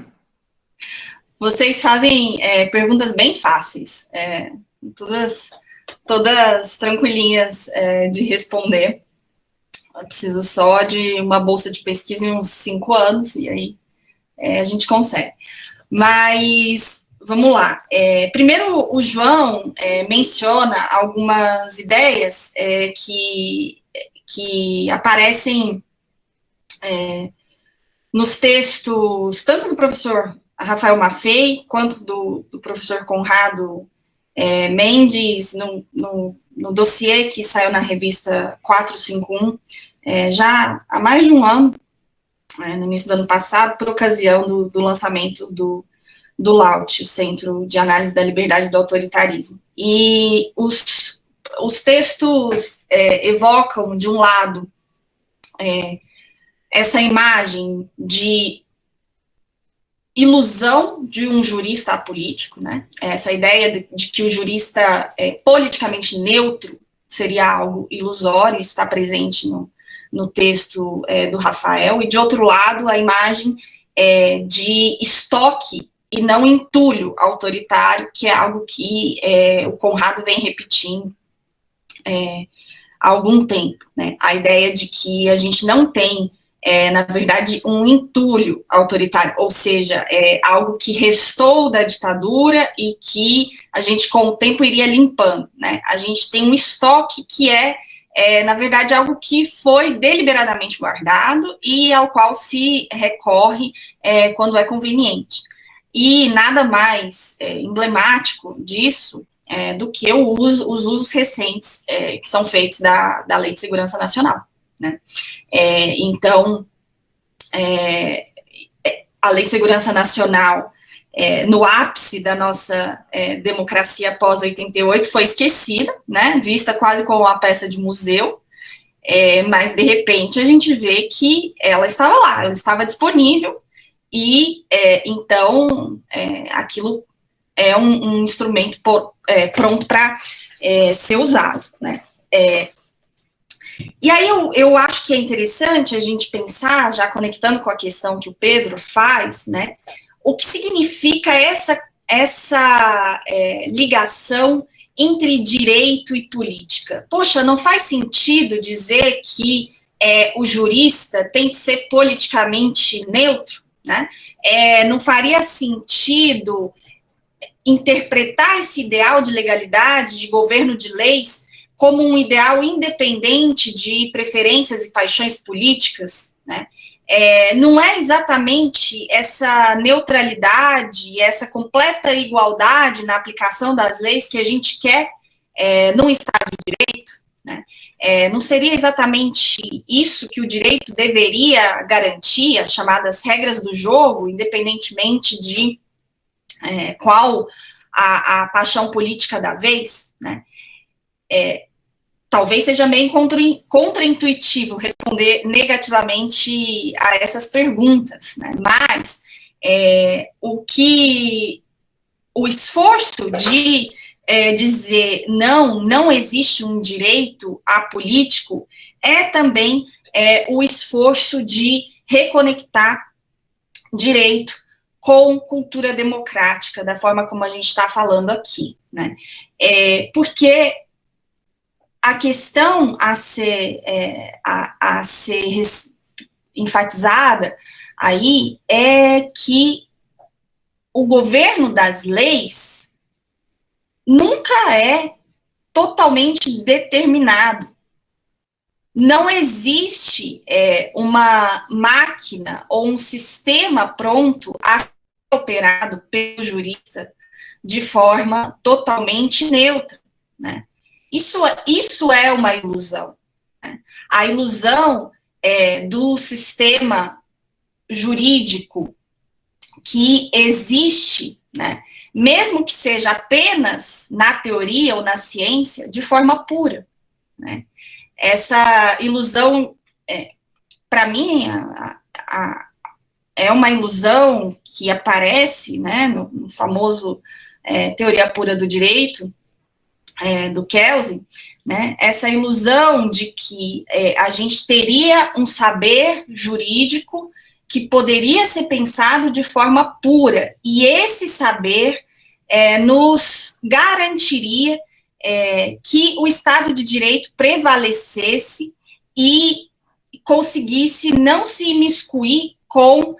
Vocês fazem perguntas bem fáceis, todas tranquilinhas de responder. Eu preciso só de uma bolsa de pesquisa em uns 5 anos, e aí a gente consegue. Mas, vamos lá. Primeiro, o João menciona algumas ideias que aparecem nos textos, tanto do professor Rafael Maffei, quanto do professor Conrado Mendes, no dossiê que saiu na revista 451, já há mais de um ano, no início do ano passado, por ocasião do lançamento do LAUT, o Centro de Análise da Liberdade e do Autoritarismo. E os textos evocam, de um lado, essa imagem de ilusão de um jurista apolítico, né? Essa ideia de que o jurista politicamente neutro seria algo ilusório, isso está presente no texto do Rafael, e de outro lado, a imagem de estoque e não entulho autoritário, que é algo que o Conrado vem repetindo há algum tempo, né? A ideia de que a gente não tem, na verdade, um entulho autoritário, ou seja, algo que restou da ditadura e que a gente, com o tempo, iria limpando, né? A gente tem um estoque que na verdade, algo que foi deliberadamente guardado e ao qual se recorre quando é conveniente. E nada mais emblemático disso do que os usos recentes que são feitos da Lei de Segurança Nacional, né? Então, a Lei de Segurança Nacional, no ápice da nossa democracia pós-88, foi esquecida, né, vista quase como uma peça de museu, mas, de repente, a gente vê que ela estava lá, ela estava disponível, e, então, aquilo é um instrumento pronto para ser usado, né. E aí eu acho que é interessante a gente pensar, já conectando com a questão que o Pedro faz, né, o que significa essa ligação entre direito e política. Poxa, não faz sentido dizer que o jurista tem que ser politicamente neutro, né? Não faria sentido interpretar esse ideal de legalidade, de governo de leis, como um ideal independente de preferências e paixões políticas, né? Não é exatamente essa neutralidade, essa completa igualdade na aplicação das leis que a gente quer num Estado de Direito, né? Não seria exatamente isso que o direito deveria garantir, as chamadas regras do jogo, independentemente de qual a paixão política da vez, né? Talvez seja meio contraintuitivo responder negativamente a essas perguntas, né? Mas o esforço de dizer não existe um direito apolítico também o esforço de reconectar direito com cultura democrática, da forma como a gente está falando aqui, né? Porque a questão a ser enfatizada aí é que o governo das leis nunca é totalmente determinado. Não existe uma máquina ou um sistema pronto a ser operado pelo jurista de forma totalmente neutra, né? Isso é uma ilusão, né? A ilusão do sistema jurídico que existe, né, mesmo que seja apenas na teoria ou na ciência, de forma pura, né? Essa ilusão, para mim, é uma ilusão que aparece, né, no famoso Teoria Pura do Direito, do Kelsen, né, essa ilusão de que a gente teria um saber jurídico que poderia ser pensado de forma pura, e esse saber nos garantiria que o Estado de Direito prevalecesse e conseguisse não se imiscuir com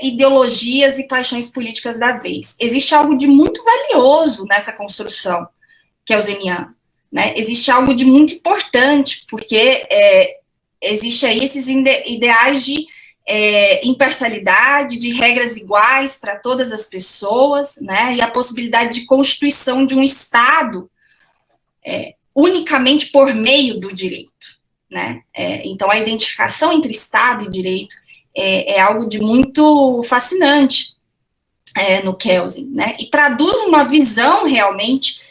ideologias e paixões políticas da vez. Existe algo de muito valioso nessa construção kelseniana, né? Existe algo de muito importante, porque existe aí esses ideais de imparcialidade, de regras iguais para todas as pessoas, né? E a possibilidade de constituição de um Estado unicamente por meio do direito, né? Então, a identificação entre Estado e direito é algo de muito fascinante no Kelsen, né? E traduz uma visão realmente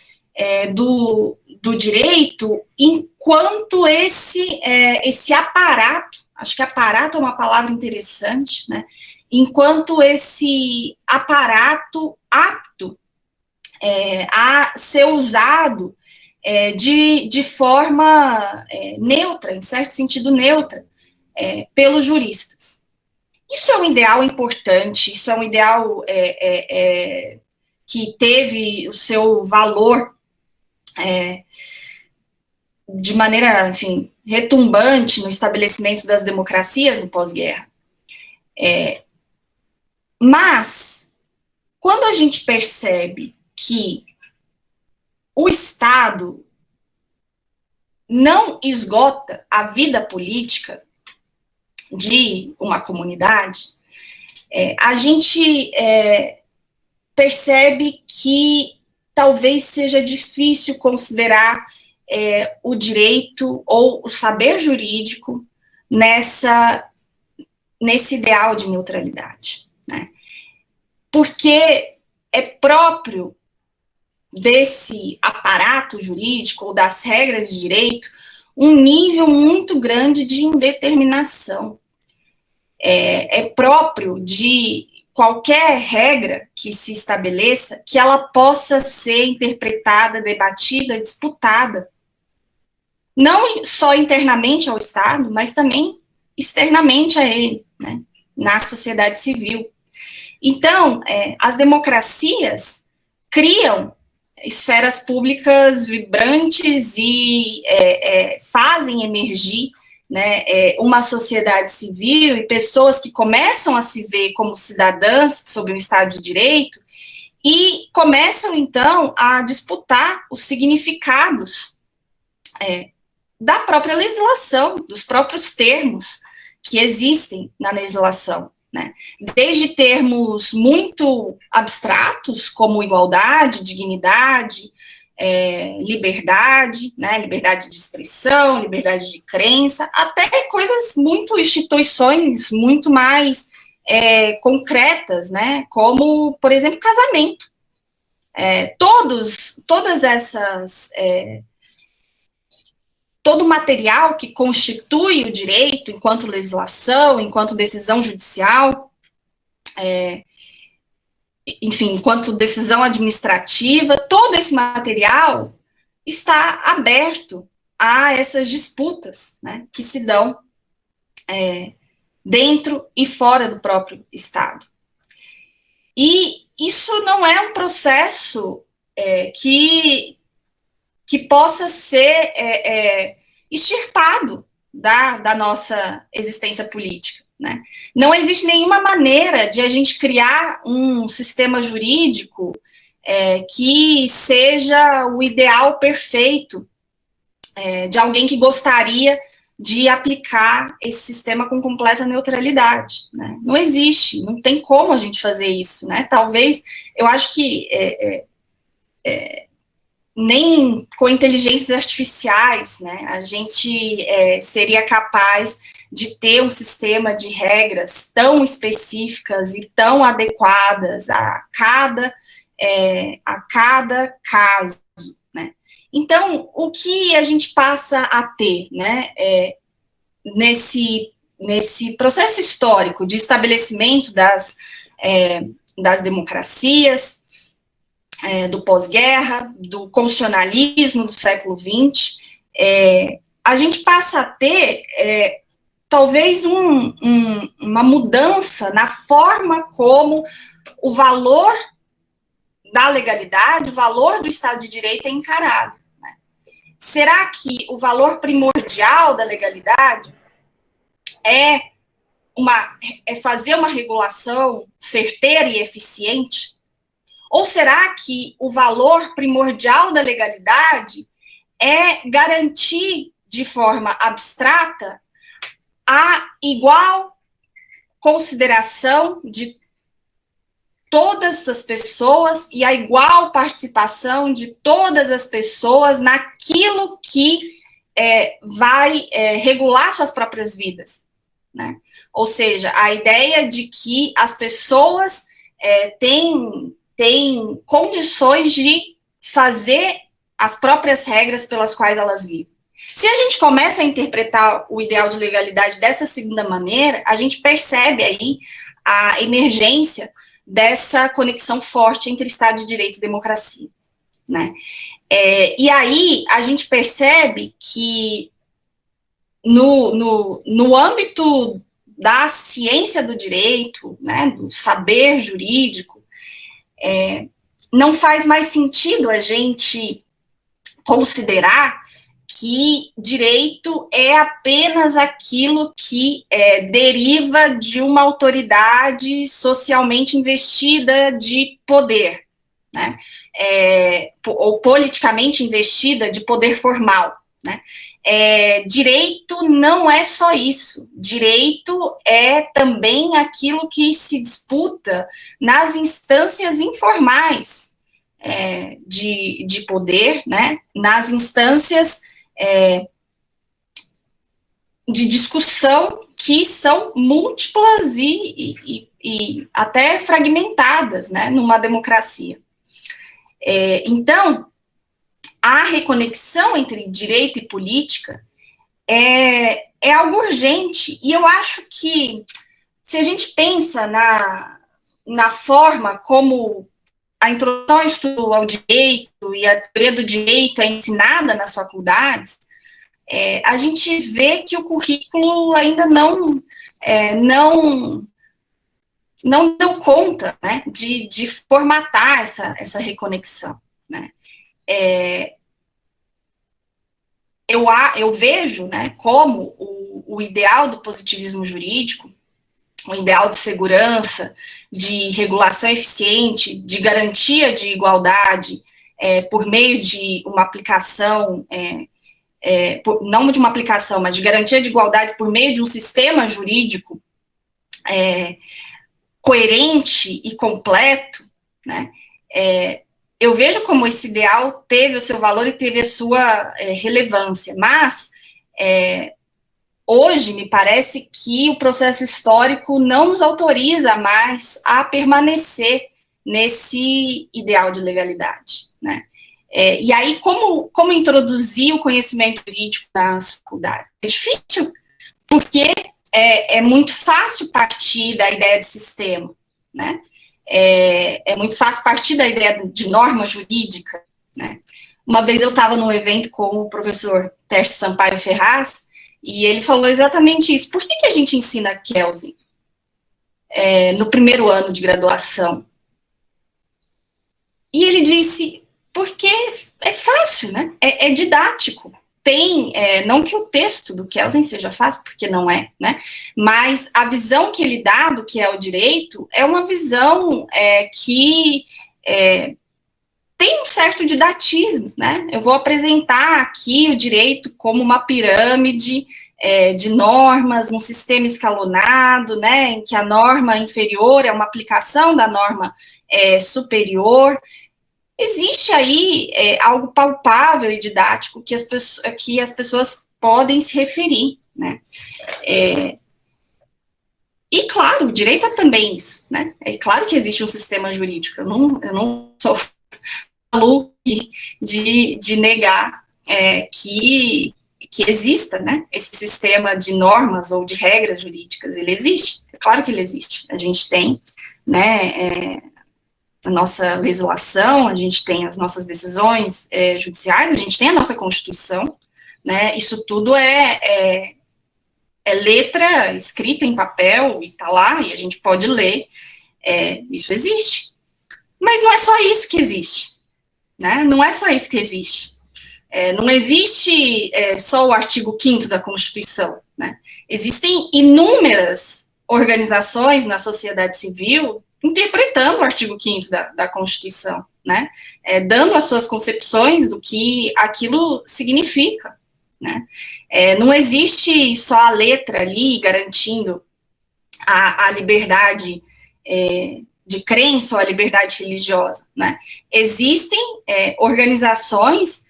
do direito enquanto esse aparato, acho que aparato é uma palavra interessante, né? Enquanto esse aparato apto a ser usado de forma neutra, em certo sentido neutra, pelos juristas. Isso é um ideal importante, isso é um ideal que teve o seu valor de maneira, enfim, retumbante no estabelecimento das democracias no pós-guerra. Mas, quando a gente percebe que o Estado não esgota a vida política de uma comunidade, a gente percebe que talvez seja difícil considerar o direito ou o saber jurídico nesse ideal de neutralidade, né? Porque é próprio desse aparato jurídico ou das regras de direito um nível muito grande de indeterminação. É próprio de qualquer regra que se estabeleça que ela possa ser interpretada, debatida, disputada, não só internamente ao Estado, mas também externamente a ele, né, na sociedade civil. Então, as democracias criam esferas públicas vibrantes e fazem emergir, né, uma sociedade civil e pessoas que começam a se ver como cidadãs sob um Estado de Direito e começam, então, a disputar os significados da própria legislação, dos próprios termos que existem na legislação, né? Desde termos muito abstratos, como igualdade, dignidade, liberdade, né, liberdade de expressão, liberdade de crença, até instituições muito mais concretas, né, como, por exemplo, casamento. Todas essas... todo o material que constitui o direito, enquanto legislação, enquanto decisão judicial, enfim, enquanto decisão administrativa, todo esse material está aberto a essas disputas, né, que se dão dentro e fora do próprio Estado. E isso não é um processo que possa ser extirpado da nossa existência política, né? Não existe nenhuma maneira de a gente criar um sistema jurídico que seja o ideal perfeito de alguém que gostaria de aplicar esse sistema com completa neutralidade, né? Não existe, não tem como a gente fazer isso, né? Talvez, eu acho que nem com inteligências artificiais, né, a gente seria capaz de ter um sistema de regras tão específicas e tão adequadas a cada caso, né. Então, o que a gente passa a ter, né, nesse processo histórico de estabelecimento das democracias, do pós-guerra, do constitucionalismo do século XX, a gente passa a ter, talvez, uma mudança na forma como o valor da legalidade, o valor do Estado de Direito é encarado, né? Será que o valor primordial da legalidade é fazer uma regulação certeira e eficiente? Ou será que o valor primordial da legalidade é garantir de forma abstrata a igual consideração de todas as pessoas e a igual participação de todas as pessoas naquilo que vai regular suas próprias vidas, né? Ou seja, a ideia de que as pessoas têm condições de fazer as próprias regras pelas quais elas vivem. Se a gente começa a interpretar o ideal de legalidade dessa segunda maneira, a gente percebe aí a emergência dessa conexão forte entre Estado de Direito e democracia, né? E aí a gente percebe que no âmbito da ciência do direito, né, do saber jurídico, não faz mais sentido a gente considerar que direito é apenas aquilo que deriva de uma autoridade socialmente investida de poder, né? Ou politicamente investida de poder formal, né? Direito não é só isso. Direito é também aquilo que se disputa nas instâncias informais de poder, né? Nas instâncias de discussão que são múltiplas e até fragmentadas, né, numa democracia. Então, a reconexão entre direito e política é algo urgente, e eu acho que, se a gente pensa na forma como a introdução ao estudo ao direito e a teoria do direito é ensinada nas faculdades, a gente vê que o currículo ainda não deu conta, né, de formatar essa reconexão, né. Eu vejo, né, como o ideal do positivismo jurídico, o ideal de segurança, de regulação eficiente, de garantia de igualdade, por meio de uma aplicação, não de uma aplicação, mas de garantia de igualdade por meio de um sistema jurídico coerente e completo, né, eu vejo como esse ideal teve o seu valor e teve a sua relevância, mas hoje me parece que o processo histórico não nos autoriza mais a permanecer nesse ideal de legalidade, né? E aí, como introduzir o conhecimento jurídico nas faculdades? É difícil, porque é muito fácil partir da ideia de sistema, né? É muito fácil partir da ideia de norma jurídica, né? Uma vez eu estava num evento com o professor Tércio Sampaio Ferraz, e ele falou exatamente isso. Por que a gente ensina Kelsen no primeiro ano de graduação? E ele disse, porque é fácil, né? É didático. Não que o texto do Kelsen seja fácil, porque não é, né? Mas a visão que ele dá do que é o direito é uma visão que tem um certo didatismo, né? Eu vou apresentar aqui o direito como uma pirâmide de normas, um sistema escalonado, né? Em que a norma inferior é uma aplicação da norma superior. Existe aí algo palpável e didático que as pessoas podem se referir, né? E, claro, o direito é também isso, né? É claro que existe um sistema jurídico, eu não sou maluco de negar que exista, né? Esse sistema de normas ou de regras jurídicas, ele existe, é claro que ele existe. A gente tem, né, a nossa legislação, a gente tem as nossas decisões judiciais, a gente tem a nossa Constituição, né, isso tudo é letra escrita em papel, e tá lá, e a gente pode ler, isso existe. Mas não é só isso que existe, né, não é só isso que existe. Não existe só o artigo 5º da Constituição, né, existem inúmeras organizações na sociedade civil interpretando o artigo 5º da Constituição, né, dando as suas concepções do que aquilo significa, né. Não existe só a letra ali garantindo a liberdade de crença ou a liberdade religiosa, né. Existem organizações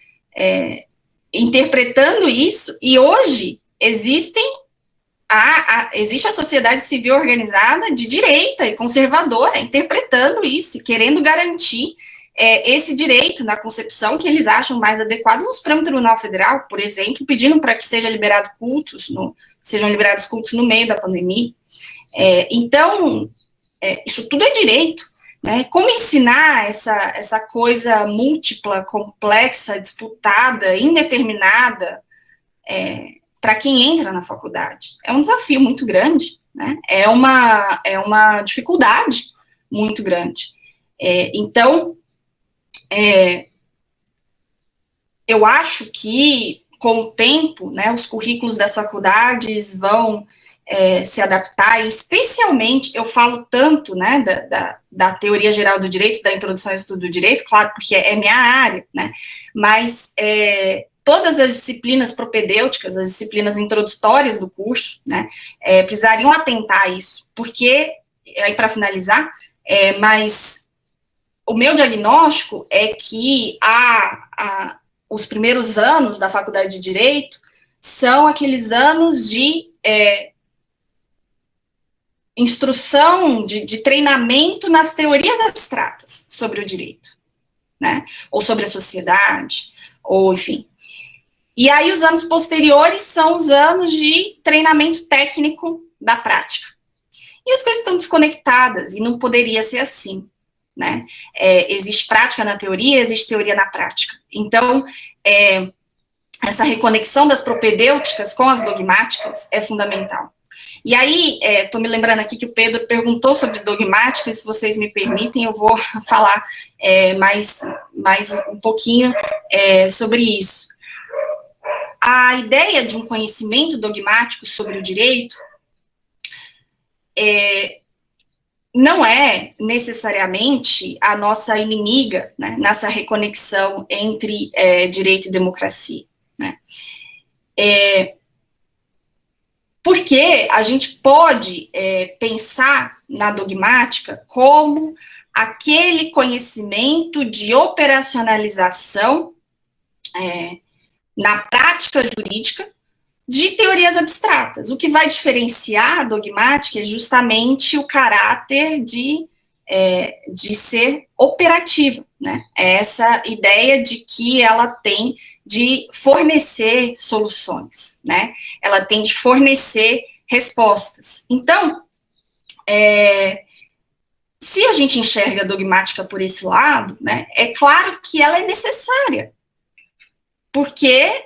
interpretando isso, e hoje existe a sociedade civil organizada de direita e conservadora interpretando isso, querendo garantir esse direito na concepção que eles acham mais adequado no Supremo Tribunal Federal, por exemplo, pedindo para que sejam liberados cultos no meio da pandemia. Então, isso tudo é direito, né? Como ensinar essa coisa múltipla, complexa, disputada, indeterminada, para quem entra na faculdade? É um desafio muito grande, né? É uma dificuldade muito grande. Então, eu acho que com o tempo, né, os currículos das faculdades vão se adaptar, e especialmente, eu falo tanto, né, da teoria geral do direito, da introdução ao estudo do direito, claro, porque é minha área, né, mas todas as disciplinas propedêuticas, as disciplinas introdutórias do curso, né, precisariam atentar a isso, porque, aí para finalizar, mas o meu diagnóstico é que os primeiros anos da faculdade de Direito são aqueles anos de instrução, de treinamento nas teorias abstratas sobre o direito, né, ou sobre a sociedade, ou enfim. E aí os anos posteriores são os anos de treinamento técnico da prática. E as coisas estão desconectadas, e não poderia ser assim, né? Existe prática na teoria, existe teoria na prática. Então, essa reconexão das propedêuticas com as dogmáticas é fundamental. E aí, estou me lembrando aqui que o Pedro perguntou sobre dogmática, e se vocês me permitem, eu vou falar mais um pouquinho sobre isso. A ideia de um conhecimento dogmático sobre o direito não é necessariamente a nossa inimiga, né, nessa reconexão entre direito e democracia, né? Porque a gente pode pensar na dogmática como aquele conhecimento de operacionalização na prática jurídica de teorias abstratas. O que vai diferenciar a dogmática é justamente o caráter de ser operativa, né? É essa ideia de que ela tem de fornecer soluções, né? Ela tem de fornecer respostas. Então, se a gente enxerga a dogmática por esse lado, né, é claro que ela é necessária, porque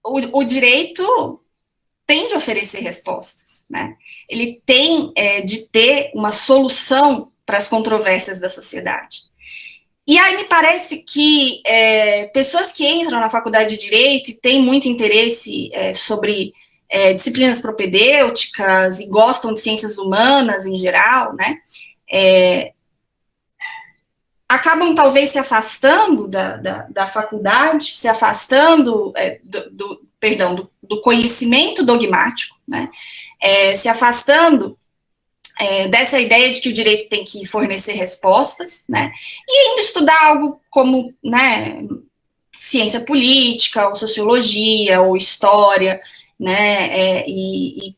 o direito tem de oferecer respostas, né? Ele tem de ter uma solução para as controvérsias da sociedade. E aí me parece que pessoas que entram na faculdade de Direito e têm muito interesse sobre disciplinas propedêuticas e gostam de ciências humanas em geral, né, acabam talvez se afastando da faculdade, se afastando do conhecimento dogmático, né, se afastando dessa ideia de que o direito tem que fornecer respostas, né, e indo estudar algo como, né, ciência política, ou sociologia, ou história, né, e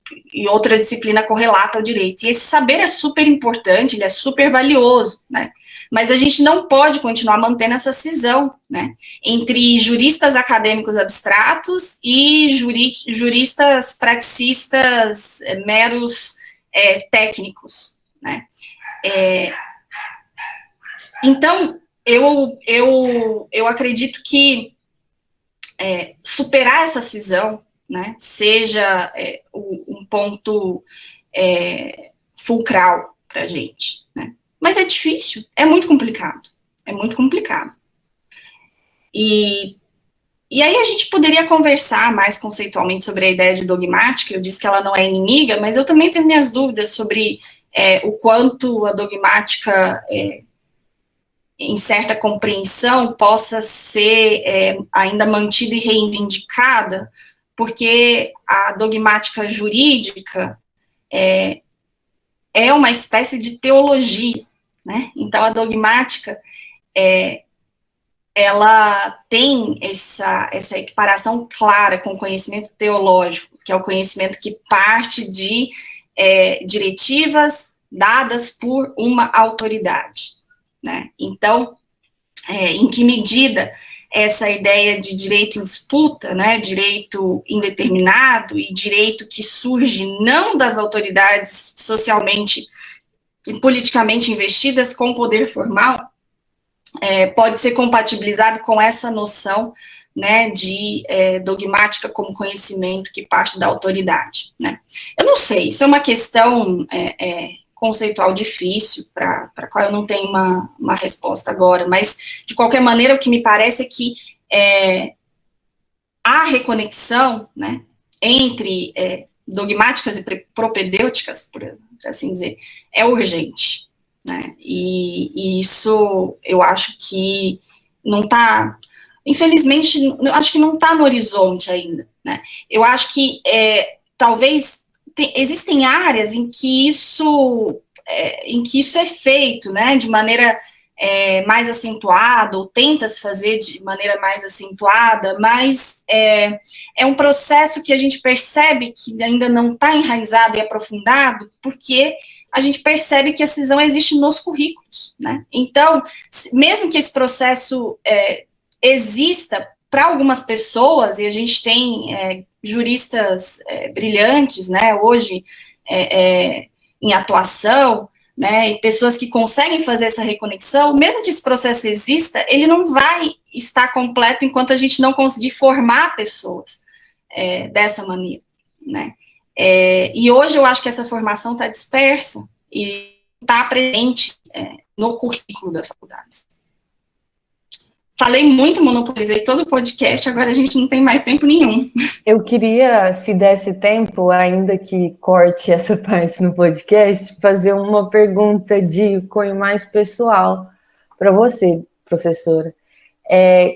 outra disciplina correlata ao direito. E esse saber é super importante, ele é super valioso, né, mas a gente não pode continuar mantendo essa cisão, né, entre juristas acadêmicos abstratos e juristas praticistas meros técnicos, né. Então, eu acredito que superar essa cisão, né, seja um ponto fulcral para a gente, né. Mas é difícil, é muito complicado, E aí a gente poderia conversar mais conceitualmente sobre a ideia de dogmática. Eu disse que ela não é inimiga, mas eu também tenho minhas dúvidas sobre o quanto a dogmática, em certa compreensão, possa ser ainda mantida e reivindicada, porque a dogmática jurídica é uma espécie de teologia, né? Então, a dogmática ela tem essa equiparação clara com o conhecimento teológico, que é o conhecimento que parte de diretivas dadas por uma autoridade, né? Então, em que medida essa ideia de direito em disputa, né, direito indeterminado e direito que surge não das autoridades socialmente e politicamente investidas com poder formal, pode ser compatibilizado com essa noção, né, de dogmática como conhecimento que parte da autoridade, né. Eu não sei, isso é uma questão conceitual difícil, para a qual eu não tenho uma resposta agora, mas, de qualquer maneira, o que me parece é que a reconexão, né, entre dogmáticas e propedêuticas, por assim dizer, é urgente, né, e isso eu acho que não está, infelizmente, eu acho que não está no horizonte ainda, né, eu acho que talvez existem áreas em que isso é feito, né, de maneira mais acentuada, ou tenta-se fazer de maneira mais acentuada, mas é um processo que a gente percebe que ainda não está enraizado e aprofundado, porque a gente percebe que a cisão existe nos currículos, né? Então, mesmo que esse processo exista para algumas pessoas, e a gente tem juristas brilhantes, né, hoje em atuação, né, e pessoas que conseguem fazer essa reconexão, mesmo que esse processo exista, ele não vai estar completo enquanto a gente não conseguir formar pessoas dessa maneira, né. E hoje eu acho que essa formação está dispersa e está presente no currículo das faculdades. Falei muito, monopolizei todo o podcast, agora a gente não tem mais tempo nenhum. Eu queria, se desse tempo, ainda que corte essa parte no podcast, fazer uma pergunta de cunho mais pessoal para você, professora.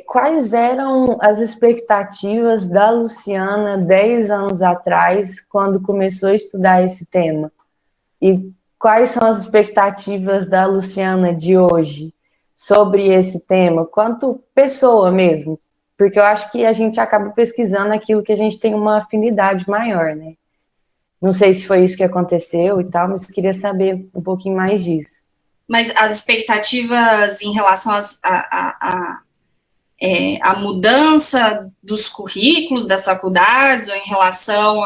Quais eram as expectativas da Luciana 10 anos atrás, quando começou a estudar esse tema? E quais são as expectativas da Luciana de hoje sobre esse tema, quanto pessoa mesmo? Porque eu acho que a gente acaba pesquisando aquilo que a gente tem uma afinidade maior, né? Não sei se foi isso que aconteceu e tal, mas eu queria saber um pouquinho mais disso. Mas as expectativas em relação à mudança dos currículos das faculdades, ou em relação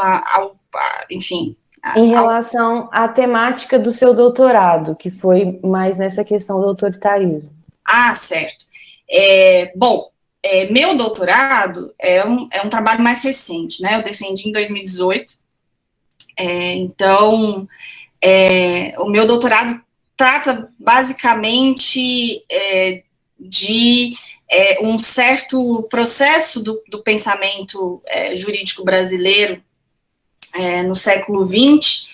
enfim... Em relação à temática do seu doutorado, que foi mais nessa questão do autoritarismo. Ah, certo. Bom, meu doutorado é um trabalho mais recente, né? Eu defendi em 2018. Então, o meu doutorado trata basicamente de um certo processo do pensamento jurídico brasileiro no século XX,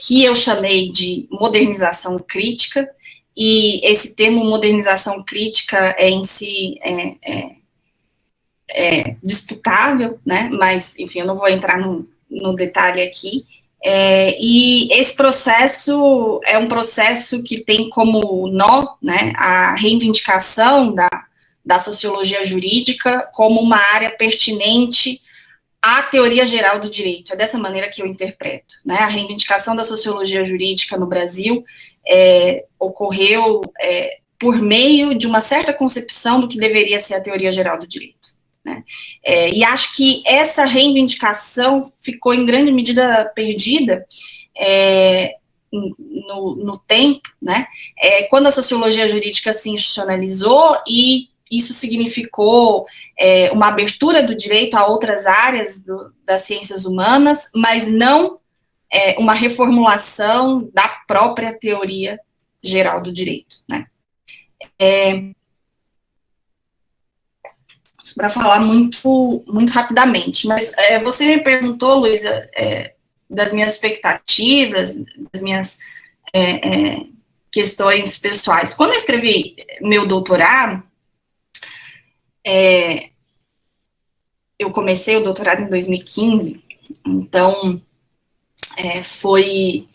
que eu chamei de modernização crítica. E esse termo modernização crítica em si disputável, né? Mas, enfim, eu não vou entrar no detalhe aqui. E esse processo é um processo que tem como nó, né, a reivindicação da sociologia jurídica como uma área pertinente à teoria geral do direito. É dessa maneira que eu interpreto, né? A reivindicação da sociologia jurídica no Brasil ocorreu por meio de uma certa concepção do que deveria ser a teoria geral do direito, né? E acho que essa reivindicação ficou em grande medida perdida no tempo, né? Quando a sociologia jurídica se institucionalizou, e isso significou uma abertura do direito a outras áreas das ciências humanas, mas não uma reformulação da própria teoria geral do direito, né? Para falar muito rapidamente, mas você me perguntou, Luísa, das minhas expectativas, das minhas questões pessoais. Quando eu escrevi meu doutorado, eu comecei o doutorado em 2015, então foi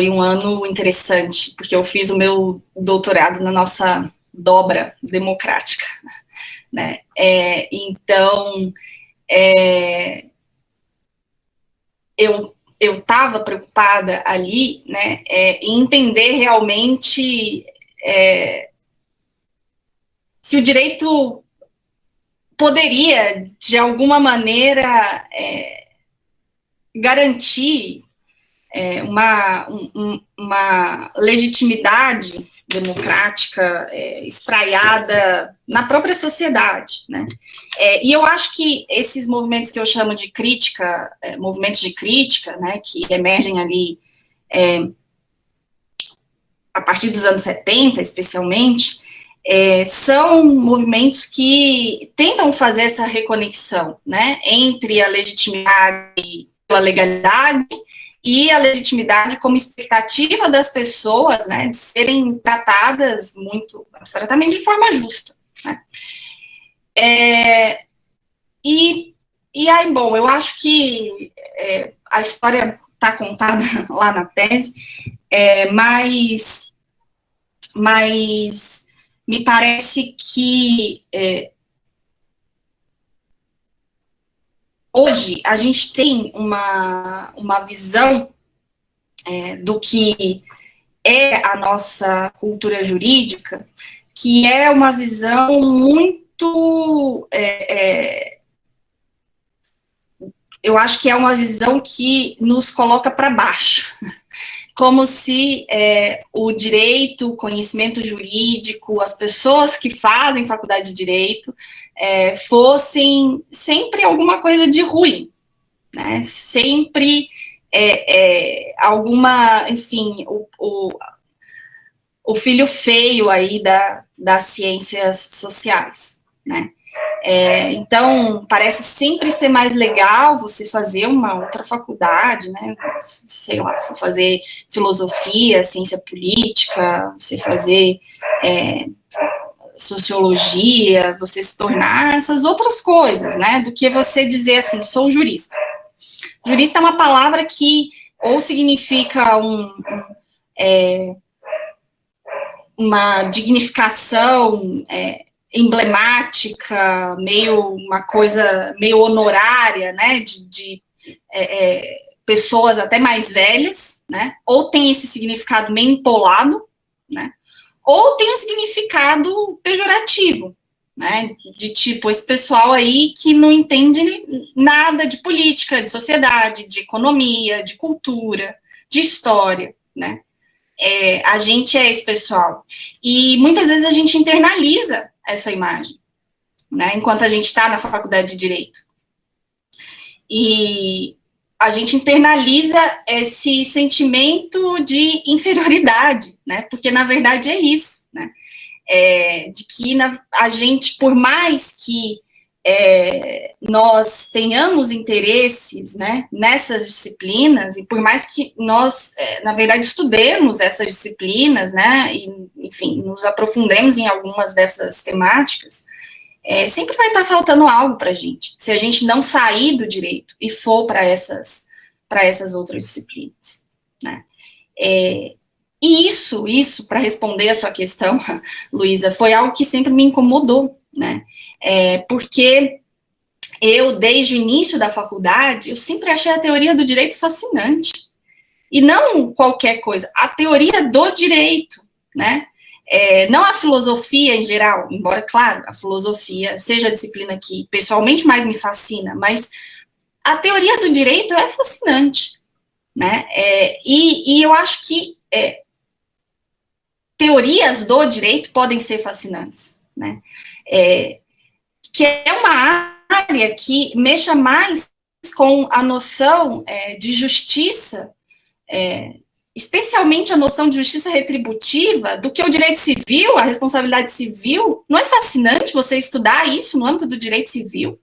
um ano interessante, porque eu fiz o meu doutorado na nossa dobra democrática, né? Então, eu estava preocupada ali, né, em entender realmente se o direito poderia, de alguma maneira, garantir uma legitimidade democrática espraiada na própria sociedade, né? E eu acho que esses movimentos que eu chamo de crítica, movimentos de crítica, né, que emergem ali a partir dos anos 70, especialmente, são movimentos que tentam fazer essa reconexão, né, entre a legitimidade pela legalidade e a legitimidade como expectativa das pessoas, né, de serem tratadas abstratamente de forma justa, né. E aí, bom, eu acho que a história está contada lá na tese, mas me parece que hoje a gente tem uma visão do que é a nossa cultura jurídica, que é uma visão muito... eu acho que é uma visão que nos coloca para baixo, como se o direito, o conhecimento jurídico, as pessoas que fazem faculdade de direito fossem sempre alguma coisa de ruim, né? Sempre alguma, enfim, o filho feio aí das ciências sociais, né? Então, parece sempre ser mais legal você fazer uma outra faculdade, né, sei lá, você fazer filosofia, ciência política, você fazer sociologia, você se tornar essas outras coisas, né, do que você dizer assim, sou jurista. Jurista é uma palavra que ou significa uma dignificação emblemática, uma coisa meio honorária, né, de pessoas até mais velhas, né, ou tem esse significado meio empolado, né, ou tem um significado pejorativo, né, de tipo, esse pessoal aí que não entende nada de política, de sociedade, de economia, de cultura, de história, né. A gente é esse pessoal. E muitas vezes a gente internaliza essa imagem, né, enquanto a gente está na faculdade de Direito. E a gente internaliza esse sentimento de inferioridade, né, porque na verdade é isso, né, de que a gente, por mais que nós tenhamos interesses, né, nessas disciplinas, e por mais que nós, na verdade, estudemos essas disciplinas, né, e, enfim, nos aprofundemos em algumas dessas temáticas, sempre vai estar faltando algo para a gente, se a gente não sair do direito e for para essas outras disciplinas, né. E isso, para responder a sua questão, Luísa, foi algo que sempre me incomodou, né, porque eu, desde o início da faculdade, eu sempre achei a teoria do direito fascinante, e não qualquer coisa, a teoria do direito, né, não a filosofia em geral, embora, claro, a filosofia seja a disciplina que pessoalmente mais me fascina, mas a teoria do direito é fascinante, né, e eu acho que teorias do direito podem ser fascinantes, né, que é uma área que mexa mais com a noção de justiça, especialmente a noção de justiça retributiva, do que o direito civil, a responsabilidade civil. Não é fascinante você estudar isso no âmbito do direito civil?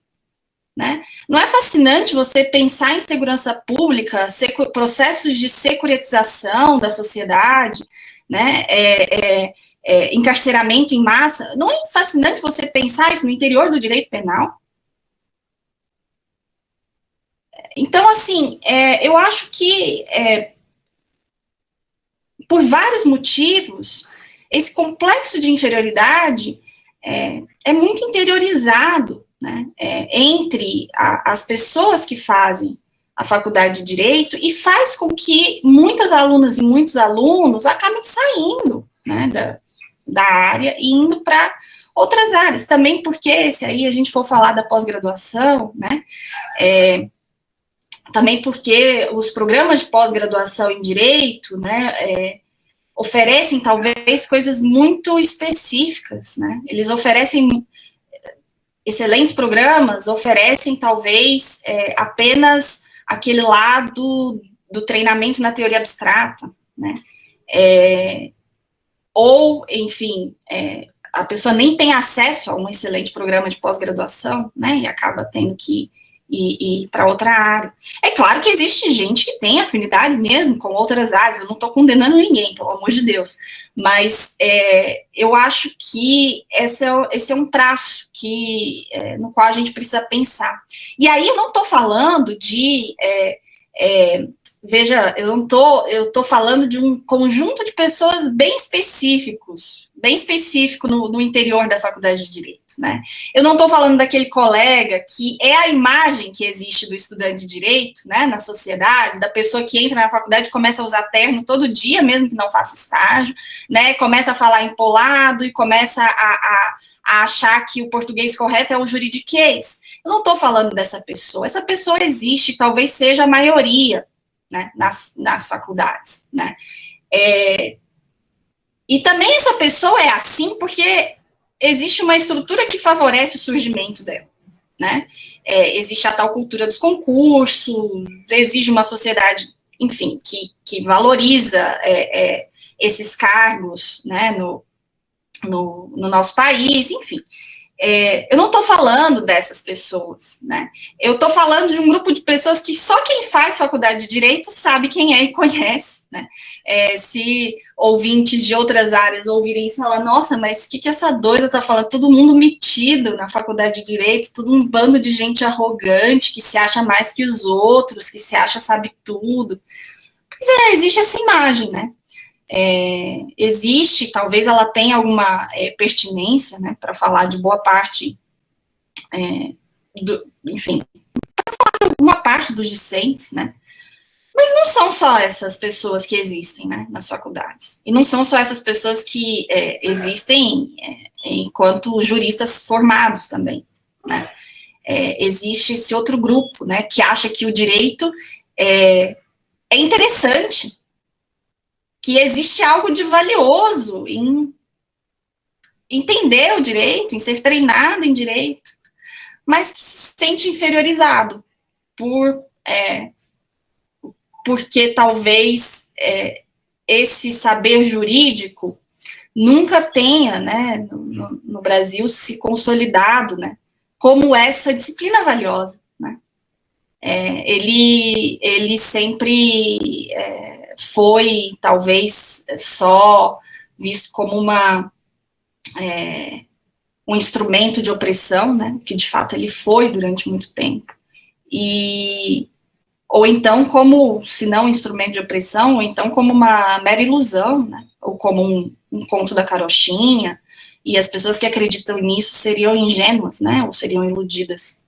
Né? Não é fascinante você pensar em segurança pública, processos de securitização da sociedade, né? Encarceramento em massa? Não é fascinante você pensar isso no interior do direito penal? Então, assim, eu acho que, por vários motivos, esse complexo de inferioridade é muito interiorizado, né, entre as pessoas que fazem a faculdade de Direito, e faz com que muitas alunas e muitos alunos acabem saindo, né, da área e indo para outras áreas, também porque, se aí a gente for falar da pós-graduação, né, também porque os programas de pós-graduação em Direito, né, oferecem, talvez, coisas muito específicas, né, eles oferecem excelentes programas, oferecem, talvez, apenas aquele lado do treinamento na teoria abstrata, né, ou, enfim, a pessoa nem tem acesso a um excelente programa de pós-graduação, né, e acaba tendo que ir para outra área. É claro que existe gente que tem afinidade mesmo com outras áreas, eu não estou condenando ninguém, pelo amor de Deus, mas eu acho que esse é um traço no qual a gente precisa pensar. E aí eu não estou falando de... veja, eu estou falando de um conjunto de pessoas bem específico no interior da faculdade de Direito, né? Eu não estou falando daquele colega que é a imagem que existe do estudante de Direito, né, na sociedade, da pessoa que entra na faculdade e começa a usar terno todo dia, mesmo que não faça estágio, né, começa a falar empolado e começa a achar que o português correto é o juridiquês. Eu não estou falando dessa pessoa. Essa pessoa existe, talvez seja a maioria, né, nas faculdades, né? E também essa pessoa é assim porque existe uma estrutura que favorece o surgimento dela, né? Existe a tal cultura dos concursos, exige uma sociedade, enfim, que valoriza esses cargos, né, no nosso país, enfim. Eu não estou falando dessas pessoas, né? Eu estou falando de um grupo de pessoas que só quem faz faculdade de Direito sabe quem é e conhece, né? Se ouvintes de outras áreas ouvirem isso e falar, nossa, mas o que essa doida está falando? Todo mundo metido na faculdade de Direito, todo um bando de gente arrogante, que se acha mais que os outros, que se acha sabe tudo. Pois existe essa imagem, né? Existe, talvez ela tenha alguma pertinência, né, para falar de boa parte, enfim, para falar de uma parte dos discentes, né, mas não são só essas pessoas que existem, né, nas faculdades, e não são só essas pessoas que existem enquanto juristas formados também, né, existe esse outro grupo, né, que acha que o direito é interessante, que existe algo de valioso em entender o direito, em ser treinado em direito, mas que se sente inferiorizado porque talvez esse saber jurídico nunca tenha, né, no Brasil, se consolidado, né, como essa disciplina valiosa, né. Ele sempre foi, talvez, só visto como um instrumento de opressão, né, que de fato ele foi durante muito tempo, ou então como, se não um instrumento de opressão, ou então como uma mera ilusão, né, ou como um conto da carochinha, e as pessoas que acreditam nisso seriam ingênuas, né, ou seriam iludidas.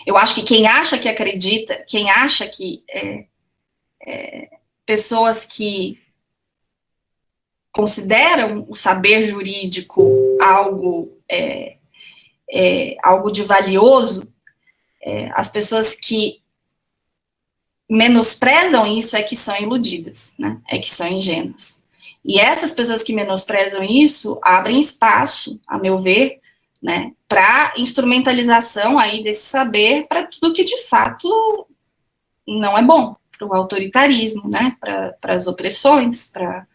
Eu acho que quem acha que acredita, quem acha que pessoas que consideram o saber jurídico algo de valioso, as pessoas que menosprezam isso que são iludidas, né? Que são ingênuas. E essas pessoas que menosprezam isso abrem espaço, a meu ver, né, para instrumentalização aí desse saber para tudo que de fato não é bom, para o autoritarismo, né, para as opressões, para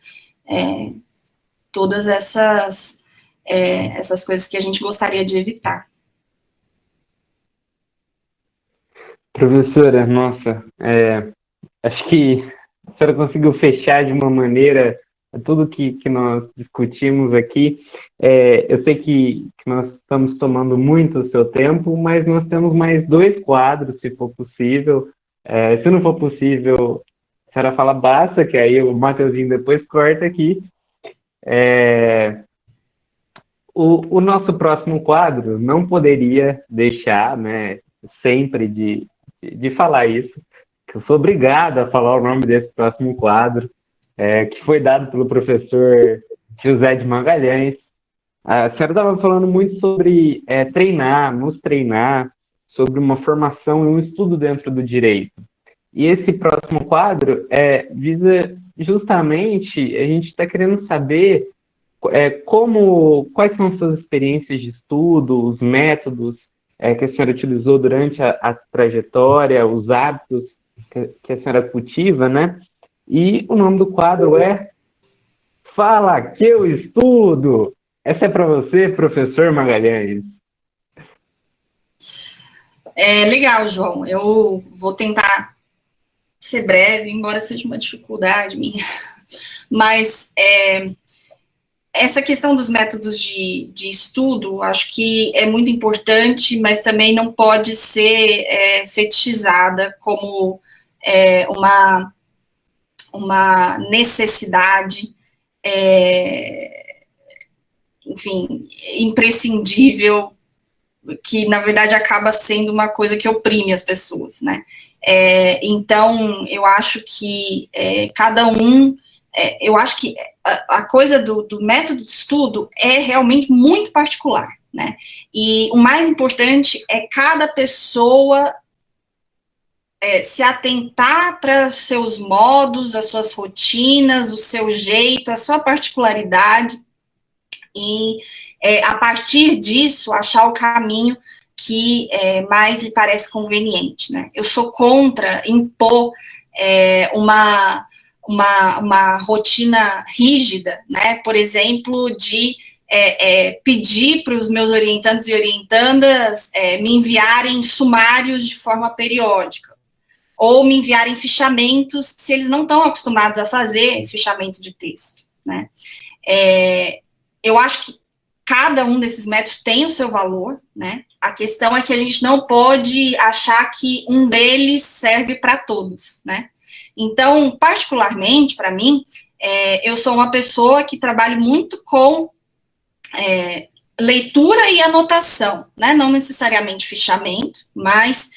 todas essas coisas que a gente gostaria de evitar. Professora, nossa, acho que a senhora conseguiu fechar de uma maneira tudo que nós discutimos aqui. Eu sei que nós estamos tomando muito o seu tempo, mas nós temos mais 2 quadros, se for possível. Se não for possível, a senhora fala basta, que aí o Mateuzinho depois corta aqui. O nosso próximo quadro não poderia deixar, né, sempre de falar isso, que eu sou obrigado a falar o nome desse próximo quadro, que foi dado pelo professor José de Magalhães. A senhora estava falando muito sobre nos treinar, sobre uma formação e um estudo dentro do direito. E esse próximo quadro visa justamente, a gente está querendo saber quais são suas experiências de estudo, os métodos que a senhora utilizou durante a trajetória, os hábitos que a senhora cultiva, né? E o nome do quadro é Fala que eu estudo! Essa é para você, professor Magalhães. Legal, João. Eu vou tentar ser breve, embora seja uma dificuldade minha. Mas essa questão dos métodos de estudo, acho que é muito importante, mas também não pode ser fetichizada como uma necessidade, enfim, imprescindível, que, na verdade, acaba sendo uma coisa que oprime as pessoas, né? Então, eu acho que cada um... eu acho que a coisa do método de estudo é realmente muito particular, né? E o mais importante é cada pessoa se atentar para os seus modos, as suas rotinas, o seu jeito, a sua particularidade, e a partir disso achar o caminho que mais lhe parece conveniente, né? Eu sou contra impor uma rotina rígida, né? Por exemplo, de pedir para os meus orientandos e orientandas me enviarem sumários de forma periódica, ou me enviarem fichamentos, se eles não estão acostumados a fazer fichamento de texto, né? Eu acho que cada um desses métodos tem o seu valor, né? A questão é que a gente não pode achar que um deles serve para todos, né? Então, particularmente, para mim, eu sou uma pessoa que trabalha muito com leitura e anotação, né? Não necessariamente fichamento, mas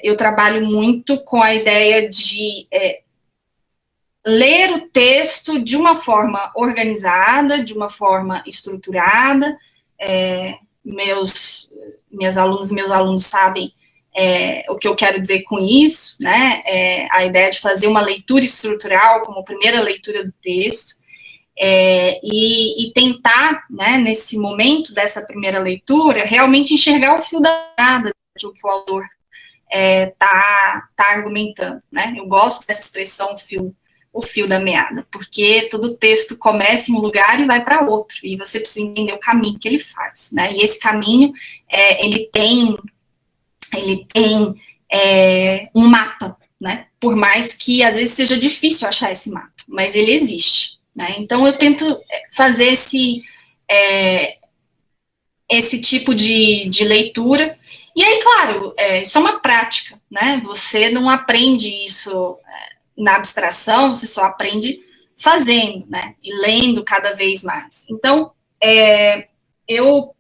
eu trabalho muito com a ideia de ler o texto de uma forma organizada, de uma forma estruturada. Meus alunos sabem o que eu quero dizer com isso, né? A ideia de fazer uma leitura estrutural como primeira leitura do texto, e tentar, né, nesse momento dessa primeira leitura, realmente enxergar o fio da meada daquilo que o autor tá argumentando, né? Eu gosto dessa expressão, o fio da meada, porque todo texto começa em um lugar e vai para outro, e você precisa entender o caminho que ele faz, né? E esse caminho, ele tem um mapa, né? Por mais que às vezes seja difícil achar esse mapa, mas ele existe, né? Então eu tento fazer esse tipo de leitura. E aí, claro, isso é uma prática, né? Você não aprende isso na abstração, você só aprende fazendo, né? E lendo cada vez mais. Então, eu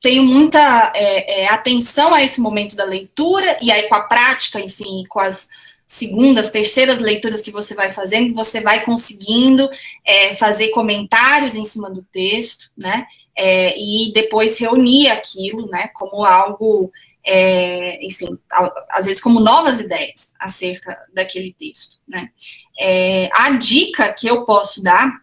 tenho muita atenção a esse momento da leitura, e aí com a prática, enfim, com as segundas, terceiras leituras que você vai fazendo, você vai conseguindo fazer comentários em cima do texto, né? E depois reunir aquilo, né, como algo, enfim, às vezes como novas ideias acerca daquele texto, né. A dica que eu posso dar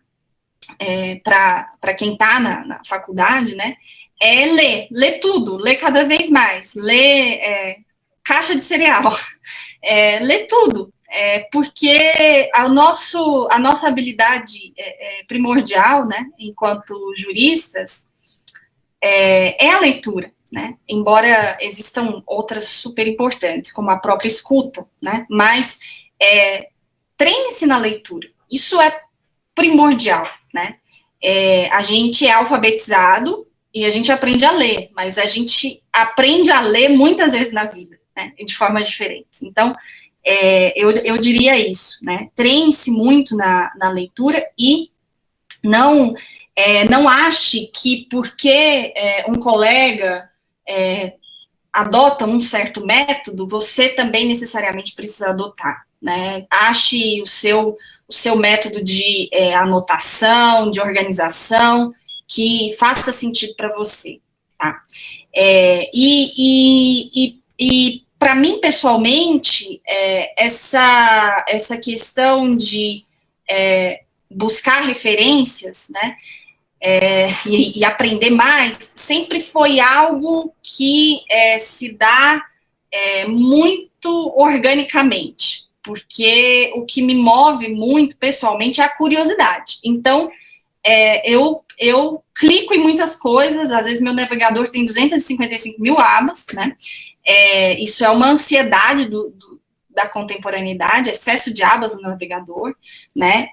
para quem está na faculdade, né, é ler tudo, ler cada vez mais, ler caixa de cereal, ler tudo, porque a nossa habilidade primordial, né, enquanto juristas, é a leitura, né, embora existam outras super importantes, como a própria escuta, né, mas treine-se na leitura, isso é primordial, né, a gente é alfabetizado e a gente aprende a ler, mas a gente aprende a ler muitas vezes na vida, né, de formas diferentes. Então, eu diria isso, né, treine-se muito na leitura e não ache que porque um colega adota um certo método, você também necessariamente precisa adotar, né, ache o seu método de anotação, de organização, que faça sentido para você, tá? E para mim, pessoalmente, essa questão de buscar referências, né, e aprender mais, sempre foi algo que se dá muito organicamente, porque o que me move muito, pessoalmente, é a curiosidade. Então, eu clico em muitas coisas, às vezes meu navegador tem 255 mil abas, né? Isso é uma ansiedade da contemporaneidade, excesso de abas no navegador, né?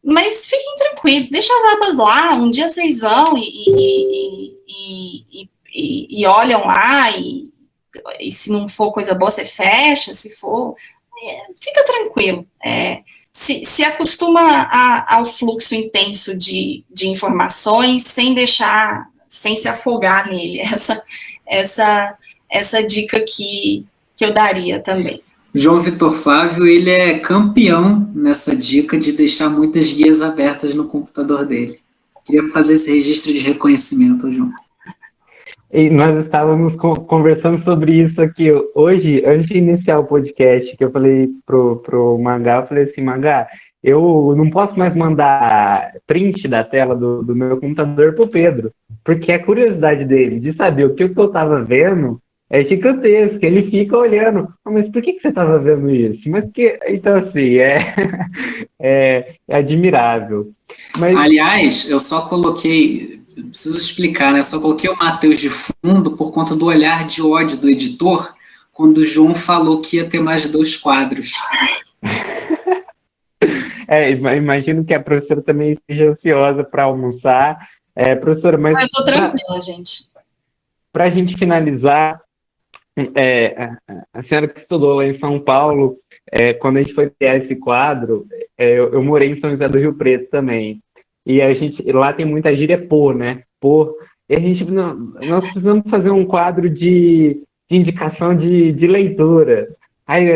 Mas fiquem tranquilos, deixa as abas lá, um dia vocês vão e olham lá, e se não for coisa boa, você fecha, se for, fica tranquilo. Se acostuma ao fluxo intenso de informações sem se afogar nele. Essa dica que eu daria também. João Vitor Flávio, ele é campeão nessa dica de deixar muitas guias abertas no computador dele. Queria fazer esse registro de reconhecimento, João. E nós estávamos conversando sobre isso aqui hoje, antes de iniciar o podcast, que eu falei pro Magá, eu falei assim, Magá, eu não posso mais mandar print da tela do meu computador pro Pedro, porque a curiosidade dele de saber o que eu estava vendo é gigantesca, ele fica olhando, mas por que você estava vendo isso? Então, assim, é admirável. Mas... Aliás, eu só coloquei, preciso explicar, né? Só coloquei o Matheus de fundo por conta do olhar de ódio do editor, quando o João falou que ia ter mais 2 quadros. Imagino que a professora também esteja ansiosa para almoçar. Professora, mas... Eu estou tranquila, gente. Para a gente finalizar, a senhora que estudou lá em São Paulo, quando a gente foi criar esse quadro, eu morei em São José do Rio Preto também, e lá tem muita gíria pô, né? Pô, e nós precisamos fazer um quadro de indicação de leitura. Aí,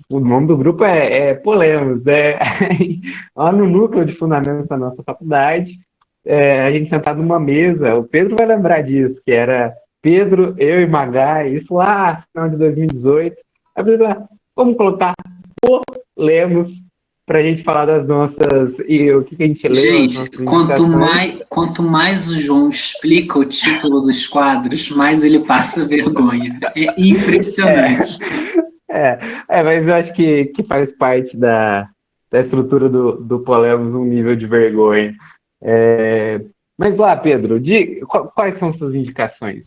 o nome do grupo é Polemos, lá no núcleo de fundamentos da nossa faculdade, a gente sentado numa mesa, o Pedro vai lembrar disso, que era Pedro, eu e Magá, isso lá, final de 2018. Aí eu falei, vamos colocar Lemos pra gente falar das nossas... E o que a gente lê. Gente, quanto mais o João explica o título dos quadros, mais ele passa vergonha. É impressionante. Mas eu acho que faz parte da estrutura do Polemos um nível de vergonha. Mas lá, Pedro, quais são suas indicações?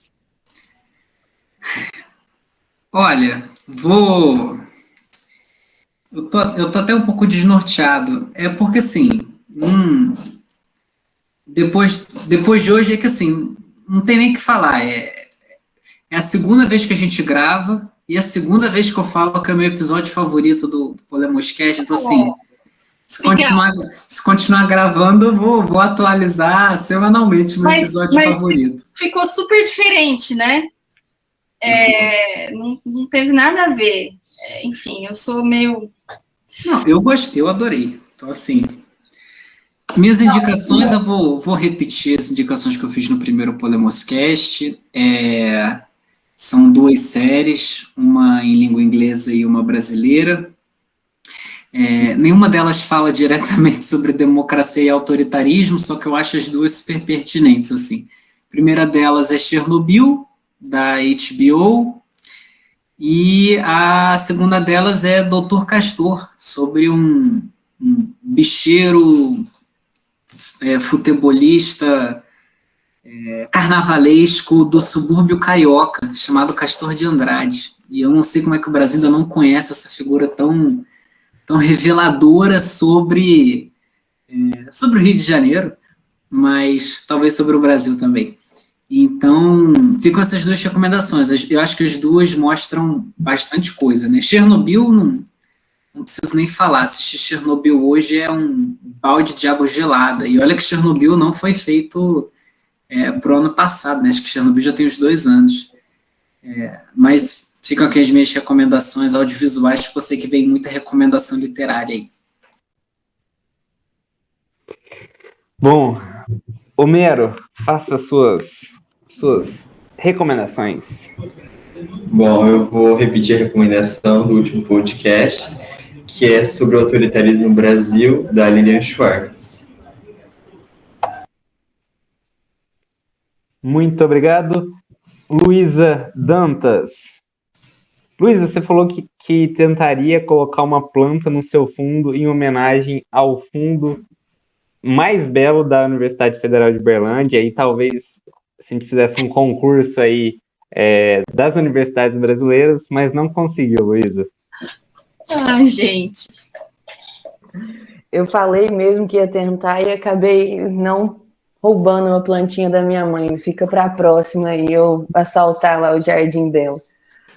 Olha, eu tô até um pouco desnorteado. Porque, assim, depois de hoje, que, assim, não tem nem o que falar. É a segunda vez que a gente grava e a segunda vez que eu falo que é o meu episódio favorito do Polemoscast. Então, assim, se continuar gravando, eu vou atualizar semanalmente o meu episódio favorito. Ficou super diferente, né? Não teve nada a ver. Enfim, eu sou meio... Não, eu gostei, eu adorei. Então, assim, minhas indicações, eu vou repetir as indicações que eu fiz no primeiro Polemoscast. São 2 séries, uma em língua inglesa e uma brasileira. Nenhuma delas fala diretamente sobre democracia e autoritarismo, só que eu acho as 2 super pertinentes, assim. A primeira delas é Chernobyl, da HBO, e a segunda delas é Dr. Castor, sobre um bicheiro futebolista carnavalesco do subúrbio carioca, chamado Castor de Andrade. E eu não sei como é que o Brasil ainda não conhece essa figura tão reveladora sobre o Rio de Janeiro, mas talvez sobre o Brasil também. Então, ficam essas 2 recomendações. Eu acho que as 2 mostram bastante coisa, né? Chernobyl, não preciso nem falar. Assistir Chernobyl hoje é um balde de água gelada. E olha que Chernobyl não foi feito pro ano passado, né? Acho que Chernobyl já tem uns 2 anos. Mas ficam aqui as minhas recomendações audiovisuais, porque eu sei que vem muita recomendação literária aí. Bom, Homero, faça suas recomendações. Bom, eu vou repetir a recomendação do último podcast, que é sobre o autoritarismo no Brasil, da Lilian Schwartz. Muito obrigado. Luísa Dantas. Luísa, você falou que tentaria colocar uma planta no seu fundo em homenagem ao fundo mais belo da Universidade Federal de Uberlândia, e talvez se a gente fizesse um concurso aí das universidades brasileiras, mas não conseguiu, Luísa. Ai, gente. Eu falei mesmo que ia tentar e acabei não roubando uma plantinha da minha mãe. Fica para a próxima e eu assaltar lá o jardim dela.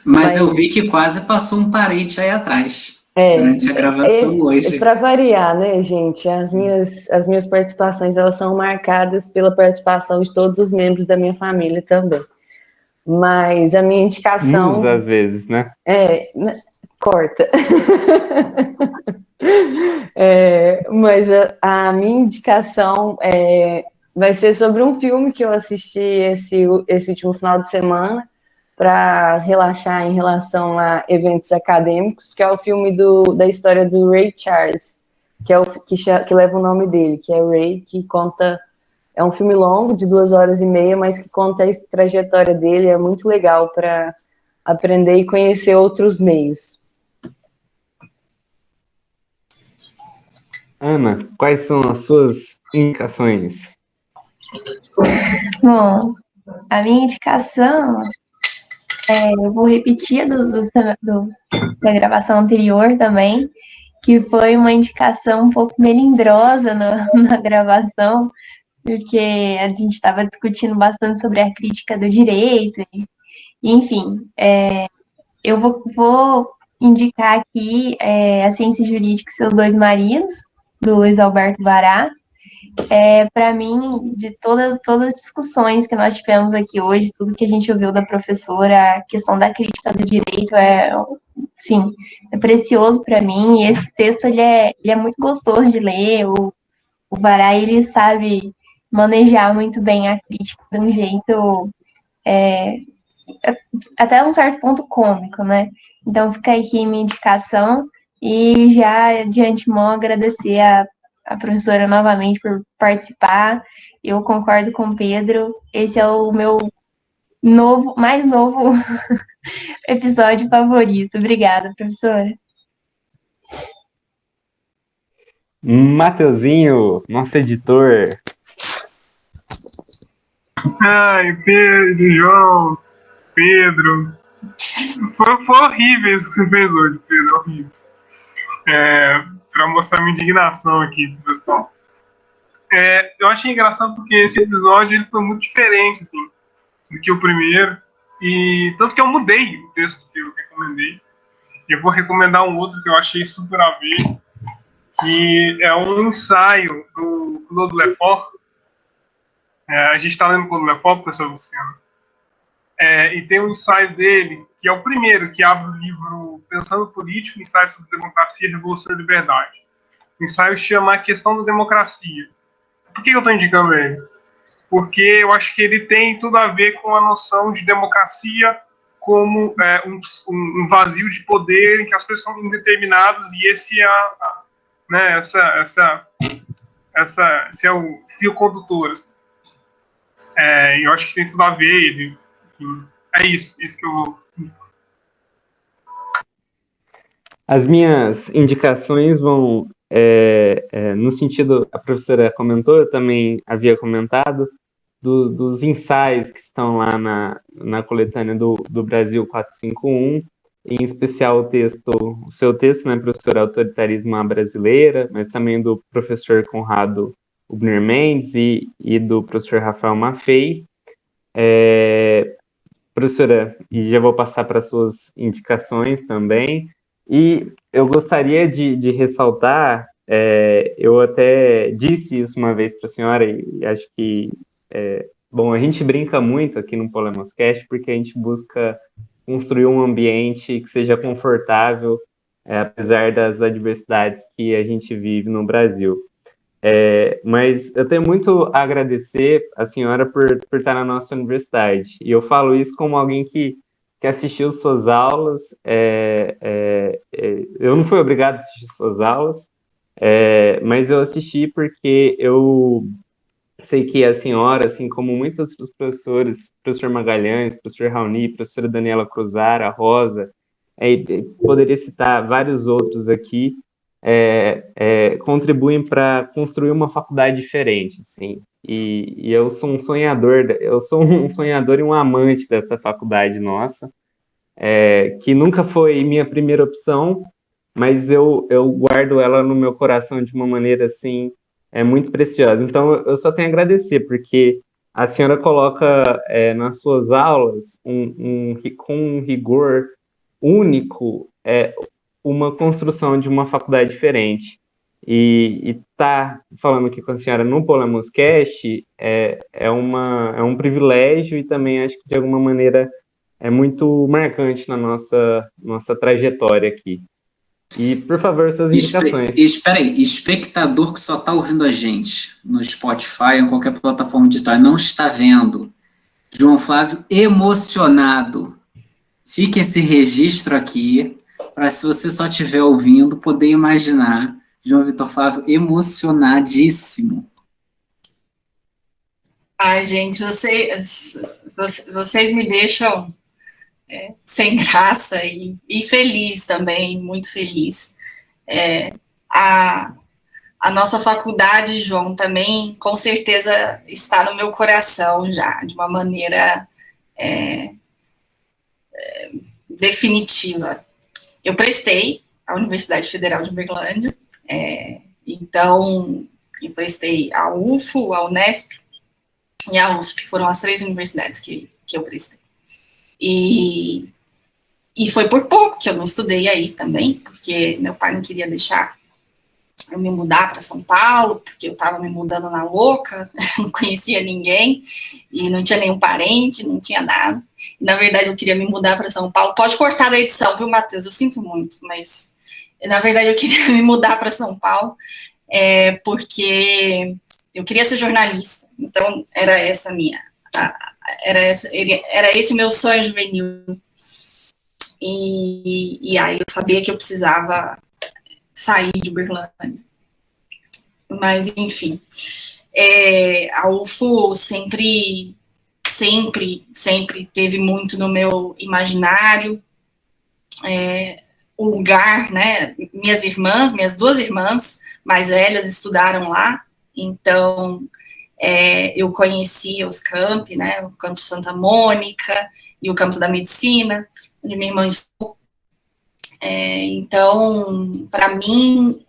Mas eu vi que quase passou um parente aí atrás. Durante a gravação hoje. Para variar, né, gente? As minhas participações, elas são marcadas pela participação de todos os membros da minha família também. Mas a minha indicação... às vezes, né? Corta. Mas a minha indicação vai ser sobre um filme que eu assisti esse último final de semana para relaxar em relação a eventos acadêmicos, que é o filme da história do Ray Charles, que leva o nome dele, que é Ray, que conta... É um filme longo, de 2h30, mas que conta a trajetória dele, é muito legal para aprender e conhecer outros meios. Ana, quais são as suas indicações? Bom, a minha indicação, eu vou repetir da gravação anterior também, que foi uma indicação um pouco melindrosa na gravação, porque a gente estava discutindo bastante sobre a crítica do direito, enfim, eu vou indicar aqui a Ciência Jurídica e Seus Dois Maridos, do Luiz Alberto Bará. Para mim, de todas as discussões que nós tivemos aqui hoje, tudo que a gente ouviu da professora, a questão da crítica do direito sim, é precioso para mim, e esse texto ele é muito gostoso de ler. O Vará, ele sabe manejar muito bem a crítica de um jeito até um certo ponto cômico, né? Então fica aqui minha indicação, e já de antemão agradecer a professora novamente por participar. Eu concordo com o Pedro, esse é o meu mais novo episódio favorito. Obrigada, professora. Mateuzinho, nosso editor. Ai, Pedro, João, Pedro. Foi horrível isso que você fez hoje, Pedro, horrível. Para mostrar minha indignação aqui, pessoal. Eu achei engraçado porque esse episódio ele foi muito diferente, assim, do que o primeiro. E tanto que eu mudei o texto que eu recomendei. Eu vou recomendar um outro que eu achei super a ver, que é um ensaio do Claude Lefort. A gente está lendo Claude Lefort, professor Luciano. E tem um ensaio dele, que é o primeiro, que abre o livro Pensando Político, Ensaio sobre Democracia, Revolução e Liberdade. O ensaio chama A Questão da Democracia. Por que eu estou indicando ele? Porque eu acho que ele tem tudo a ver com a noção de democracia como um vazio de poder em que as pessoas são indeterminadas, e esse esse é o fio condutor. Assim. Eu acho que tem tudo a ver. Enfim, é isso que eu... As minhas indicações vão no sentido, a professora comentou, eu também havia comentado, dos ensaios que estão lá na coletânea do Brasil 451, em especial o seu texto, né, professor, Autoritarismo à Brasileira, mas também do professor Conrado Ubner Mendes e do professor Rafael Maffei. Professora, e já vou passar para as suas indicações também, e eu gostaria de ressaltar, eu até disse isso uma vez para a senhora, e acho que, bom, a gente brinca muito aqui no Polemoscast, porque a gente busca construir um ambiente que seja confortável, apesar das adversidades que a gente vive no Brasil. Mas eu tenho muito a agradecer a senhora por estar na nossa universidade, e eu falo isso como alguém que assistiu suas aulas. Eu não fui obrigado a assistir suas aulas, mas eu assisti porque eu sei que a senhora, assim como muitos outros professores, professor Magalhães, professor Raoni, professora Daniela Cruzara, Rosa, poderia citar vários outros aqui, contribuem para construir uma faculdade diferente, assim. E eu sou um sonhador e um amante dessa faculdade nossa, que nunca foi minha primeira opção, mas eu guardo ela no meu coração de uma maneira, assim, muito preciosa. Então, eu só tenho a agradecer, porque a senhora coloca nas suas aulas, com um rigor único, uma construção de uma faculdade diferente. E tá falando aqui com a senhora no Polemos Cast é um privilégio e também acho que de alguma maneira é muito marcante na nossa trajetória aqui. E, por favor, suas indicações. Espera aí, espectador que só está ouvindo a gente no Spotify ou em qualquer plataforma digital não está vendo João Flávio emocionado. Fique esse registro aqui para, se você só estiver ouvindo, poder imaginar João Vitor Flávio emocionadíssimo. Ai, gente, vocês me deixam sem graça e feliz também, muito feliz. A nossa faculdade, João, também, com certeza, está no meu coração já, de uma maneira definitiva. Eu prestei a Universidade Federal de Uberlândia, então, eu prestei a UFO, a Unesp e a USP, foram as 3 universidades que eu prestei. E foi por pouco que eu não estudei aí também, porque meu pai não queria deixar eu me mudar para São Paulo, porque eu estava me mudando na louca, não conhecia ninguém, e não tinha nenhum parente, não tinha nada. E, na verdade, eu queria me mudar para São Paulo. Pode cortar da edição, viu, Matheus? Eu sinto muito, mas, na verdade, eu queria me mudar para São Paulo, porque eu queria ser jornalista. Então, era essa era esse o meu sonho juvenil. E aí eu sabia que eu precisava sair de Uberlândia. Mas, enfim, a UFO sempre teve muito no meu imaginário, o lugar, né? Minhas 2 irmãs mais velhas estudaram lá, então eu conhecia os campi, né? O campus Santa Mônica e o campus da Medicina, onde minha irmã estudou. Então, para mim,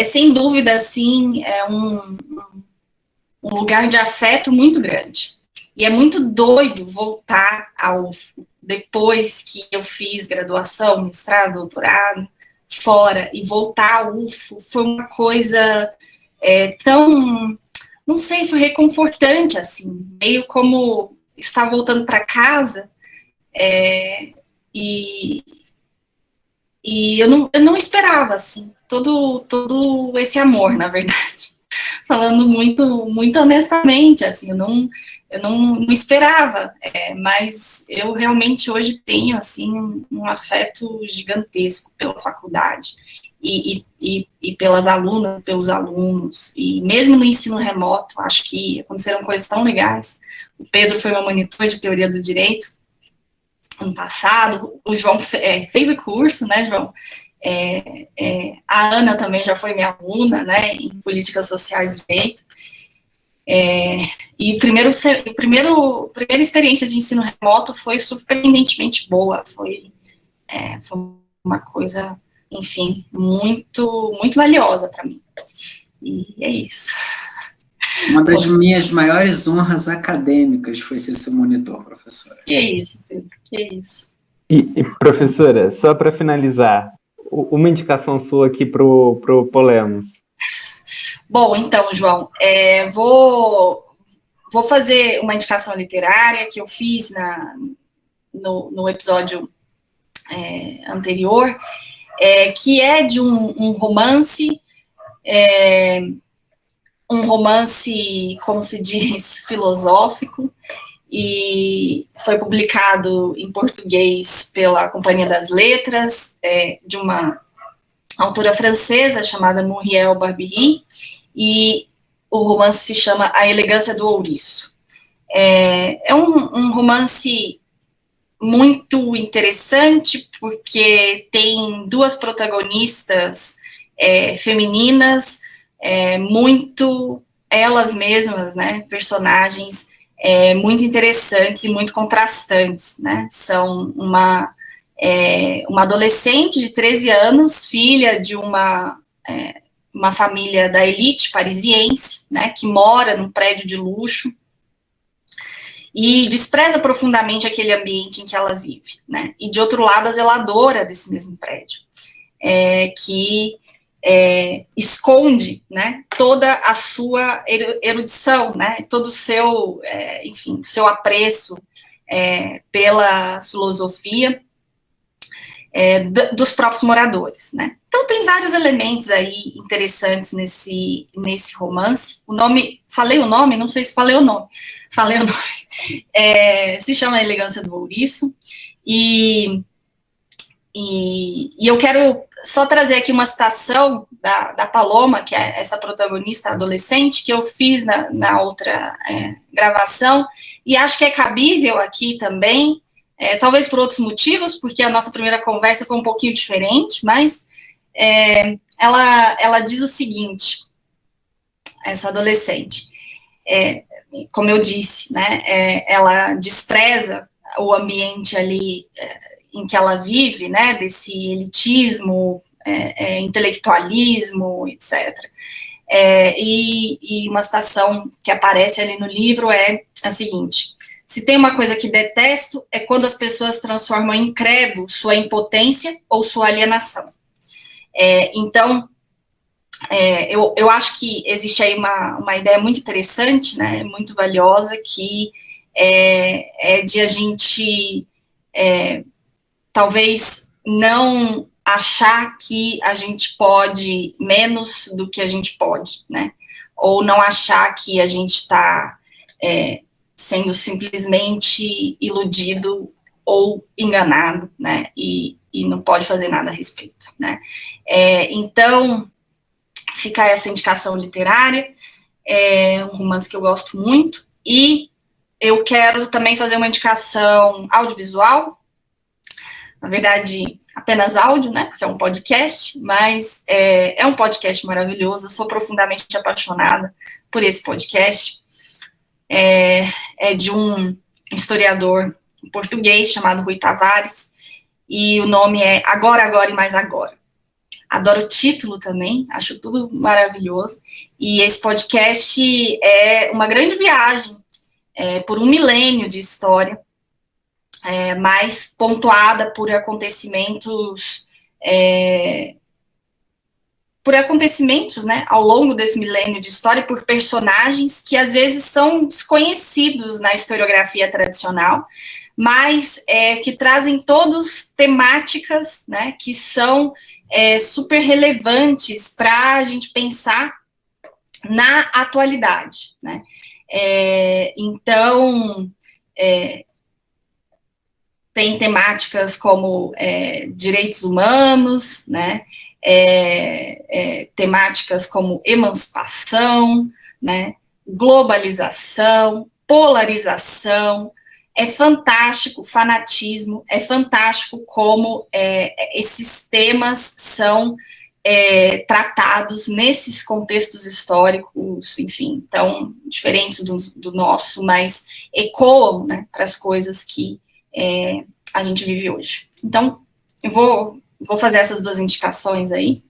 sem dúvida, assim, um lugar de afeto muito grande. E é muito doido voltar ao UFO, depois que eu fiz graduação, mestrado, doutorado, fora, e voltar ao UFO foi uma coisa tão, não sei, foi reconfortante, assim, meio como estar voltando para casa, e eu não esperava, assim, todo esse amor, na verdade. Falando muito, muito honestamente, assim, eu não esperava, mas eu realmente hoje tenho, assim, um afeto gigantesco pela faculdade e pelas alunas, pelos alunos, e mesmo no ensino remoto, acho que aconteceram coisas tão legais. O Pedro foi meu monitor de teoria do direito ano passado, o João fez o curso, né, João? A Ana também já foi minha aluna, né, em políticas sociais e direito. E a primeira experiência de ensino remoto foi surpreendentemente boa, foi uma coisa, enfim, muito, muito valiosa para mim. E é isso. Uma das minhas maiores honras acadêmicas foi ser seu monitor, professora. Que isso, Pedro, que isso. E professora, só para finalizar, uma indicação sua aqui pro Polemos. Bom, então, João, vou fazer uma indicação literária que eu fiz no episódio anterior, que é de um romance, como se diz, filosófico, e foi publicado em português pela Companhia das Letras, de uma autora francesa chamada Muriel Barbieri, e o romance se chama A Elegância do Ouriço. É um romance muito interessante, porque tem duas protagonistas femininas, muito elas mesmas, né, personagens muito interessantes e muito contrastantes, né, são uma adolescente de 13 anos, filha de uma família da elite parisiense, né, que mora num prédio de luxo, e despreza profundamente aquele ambiente em que ela vive, né? E, de outro lado, a zeladora desse mesmo prédio, que esconde, né, toda a sua erudição, né, todo o seu, enfim, seu apreço pela filosofia dos próprios moradores, né? Então, tem vários elementos aí interessantes nesse romance. Falei o nome? Não sei se falei o nome. Falei o nome. Se chama A Elegância do Ouriço. E eu quero só trazer aqui uma citação da Paloma, que é essa protagonista adolescente, que eu fiz na outra gravação, e acho que é cabível aqui também, talvez por outros motivos, porque a nossa primeira conversa foi um pouquinho diferente, mas ela diz o seguinte, essa adolescente, como eu disse, né, ela despreza o ambiente ali em que ela vive, né, desse elitismo, intelectualismo, etc. E uma citação que aparece ali no livro é a seguinte: se tem uma coisa que detesto, é quando as pessoas transformam em credo sua impotência ou sua alienação. Então, eu acho que existe aí uma ideia muito interessante, né, muito valiosa, que é de a gente talvez não achar que a gente pode menos do que a gente pode, né, ou não achar que a gente está sendo simplesmente iludido ou enganado, né, e não pode fazer nada a respeito, né. Então, fica essa indicação literária, um romance que eu gosto muito, e eu quero também fazer uma indicação audiovisual, na verdade, apenas áudio, né, porque é um podcast, mas é um podcast maravilhoso, eu sou profundamente apaixonada por esse podcast, é de um historiador português chamado Rui Tavares, e o nome é Agora, Agora e Mais Agora. Adoro o título também, acho tudo maravilhoso, e esse podcast é uma grande viagem por um milênio de história, mais pontuada por acontecimentos, né, ao longo desse milênio de história, por personagens que às vezes são desconhecidos na historiografia tradicional, mas que trazem todos temáticas, né, que são super relevantes para a gente pensar na atualidade, né. Então, tem temáticas como direitos humanos, né, temáticas como emancipação, né, globalização, polarização. É fantástico, fanatismo, é fantástico como esses temas são tratados nesses contextos históricos, enfim, tão diferentes do nosso, mas ecoam, né, para as coisas que a gente vive hoje. Então, eu vou fazer essas duas indicações aí.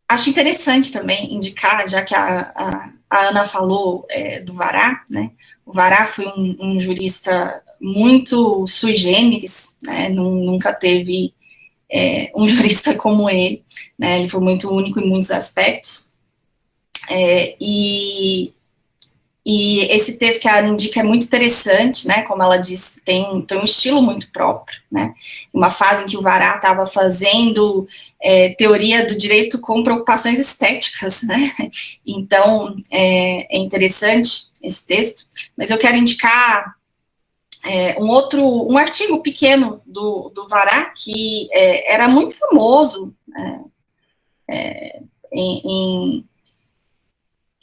Acho interessante também indicar, já que a Ana falou do Vará, né? O Vará foi um jurista muito sui generis, né? Nunca teve um jurista como ele, né? Ele foi muito único em muitos aspectos. E esse texto que a Ana indica é muito interessante, né, como ela disse, tem um estilo muito próprio, né, uma fase em que o Vará estava fazendo teoria do direito com preocupações estéticas, né, então é interessante esse texto, mas eu quero indicar um artigo pequeno do Vará, que era muito famoso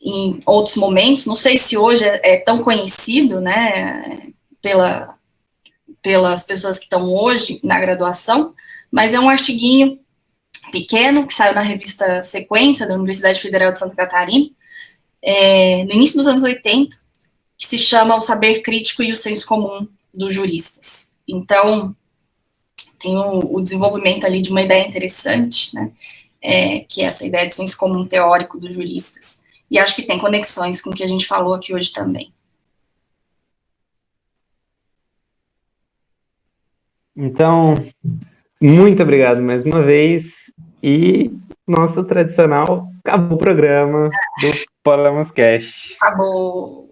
em outros momentos, não sei se hoje é tão conhecido, né, pelas pessoas que estão hoje na graduação, mas é um artiguinho pequeno, que saiu na revista Sequência, da Universidade Federal de Santa Catarina, no início dos anos 80, que se chama O Saber Crítico e o Senso Comum dos Juristas. Então, tem o desenvolvimento ali de uma ideia interessante, né, que é essa ideia de senso comum teórico dos juristas. E acho que tem conexões com o que a gente falou aqui hoje também. Então, muito obrigado mais uma vez. E nosso tradicional acabou o programa do Polemos Cast. Acabou.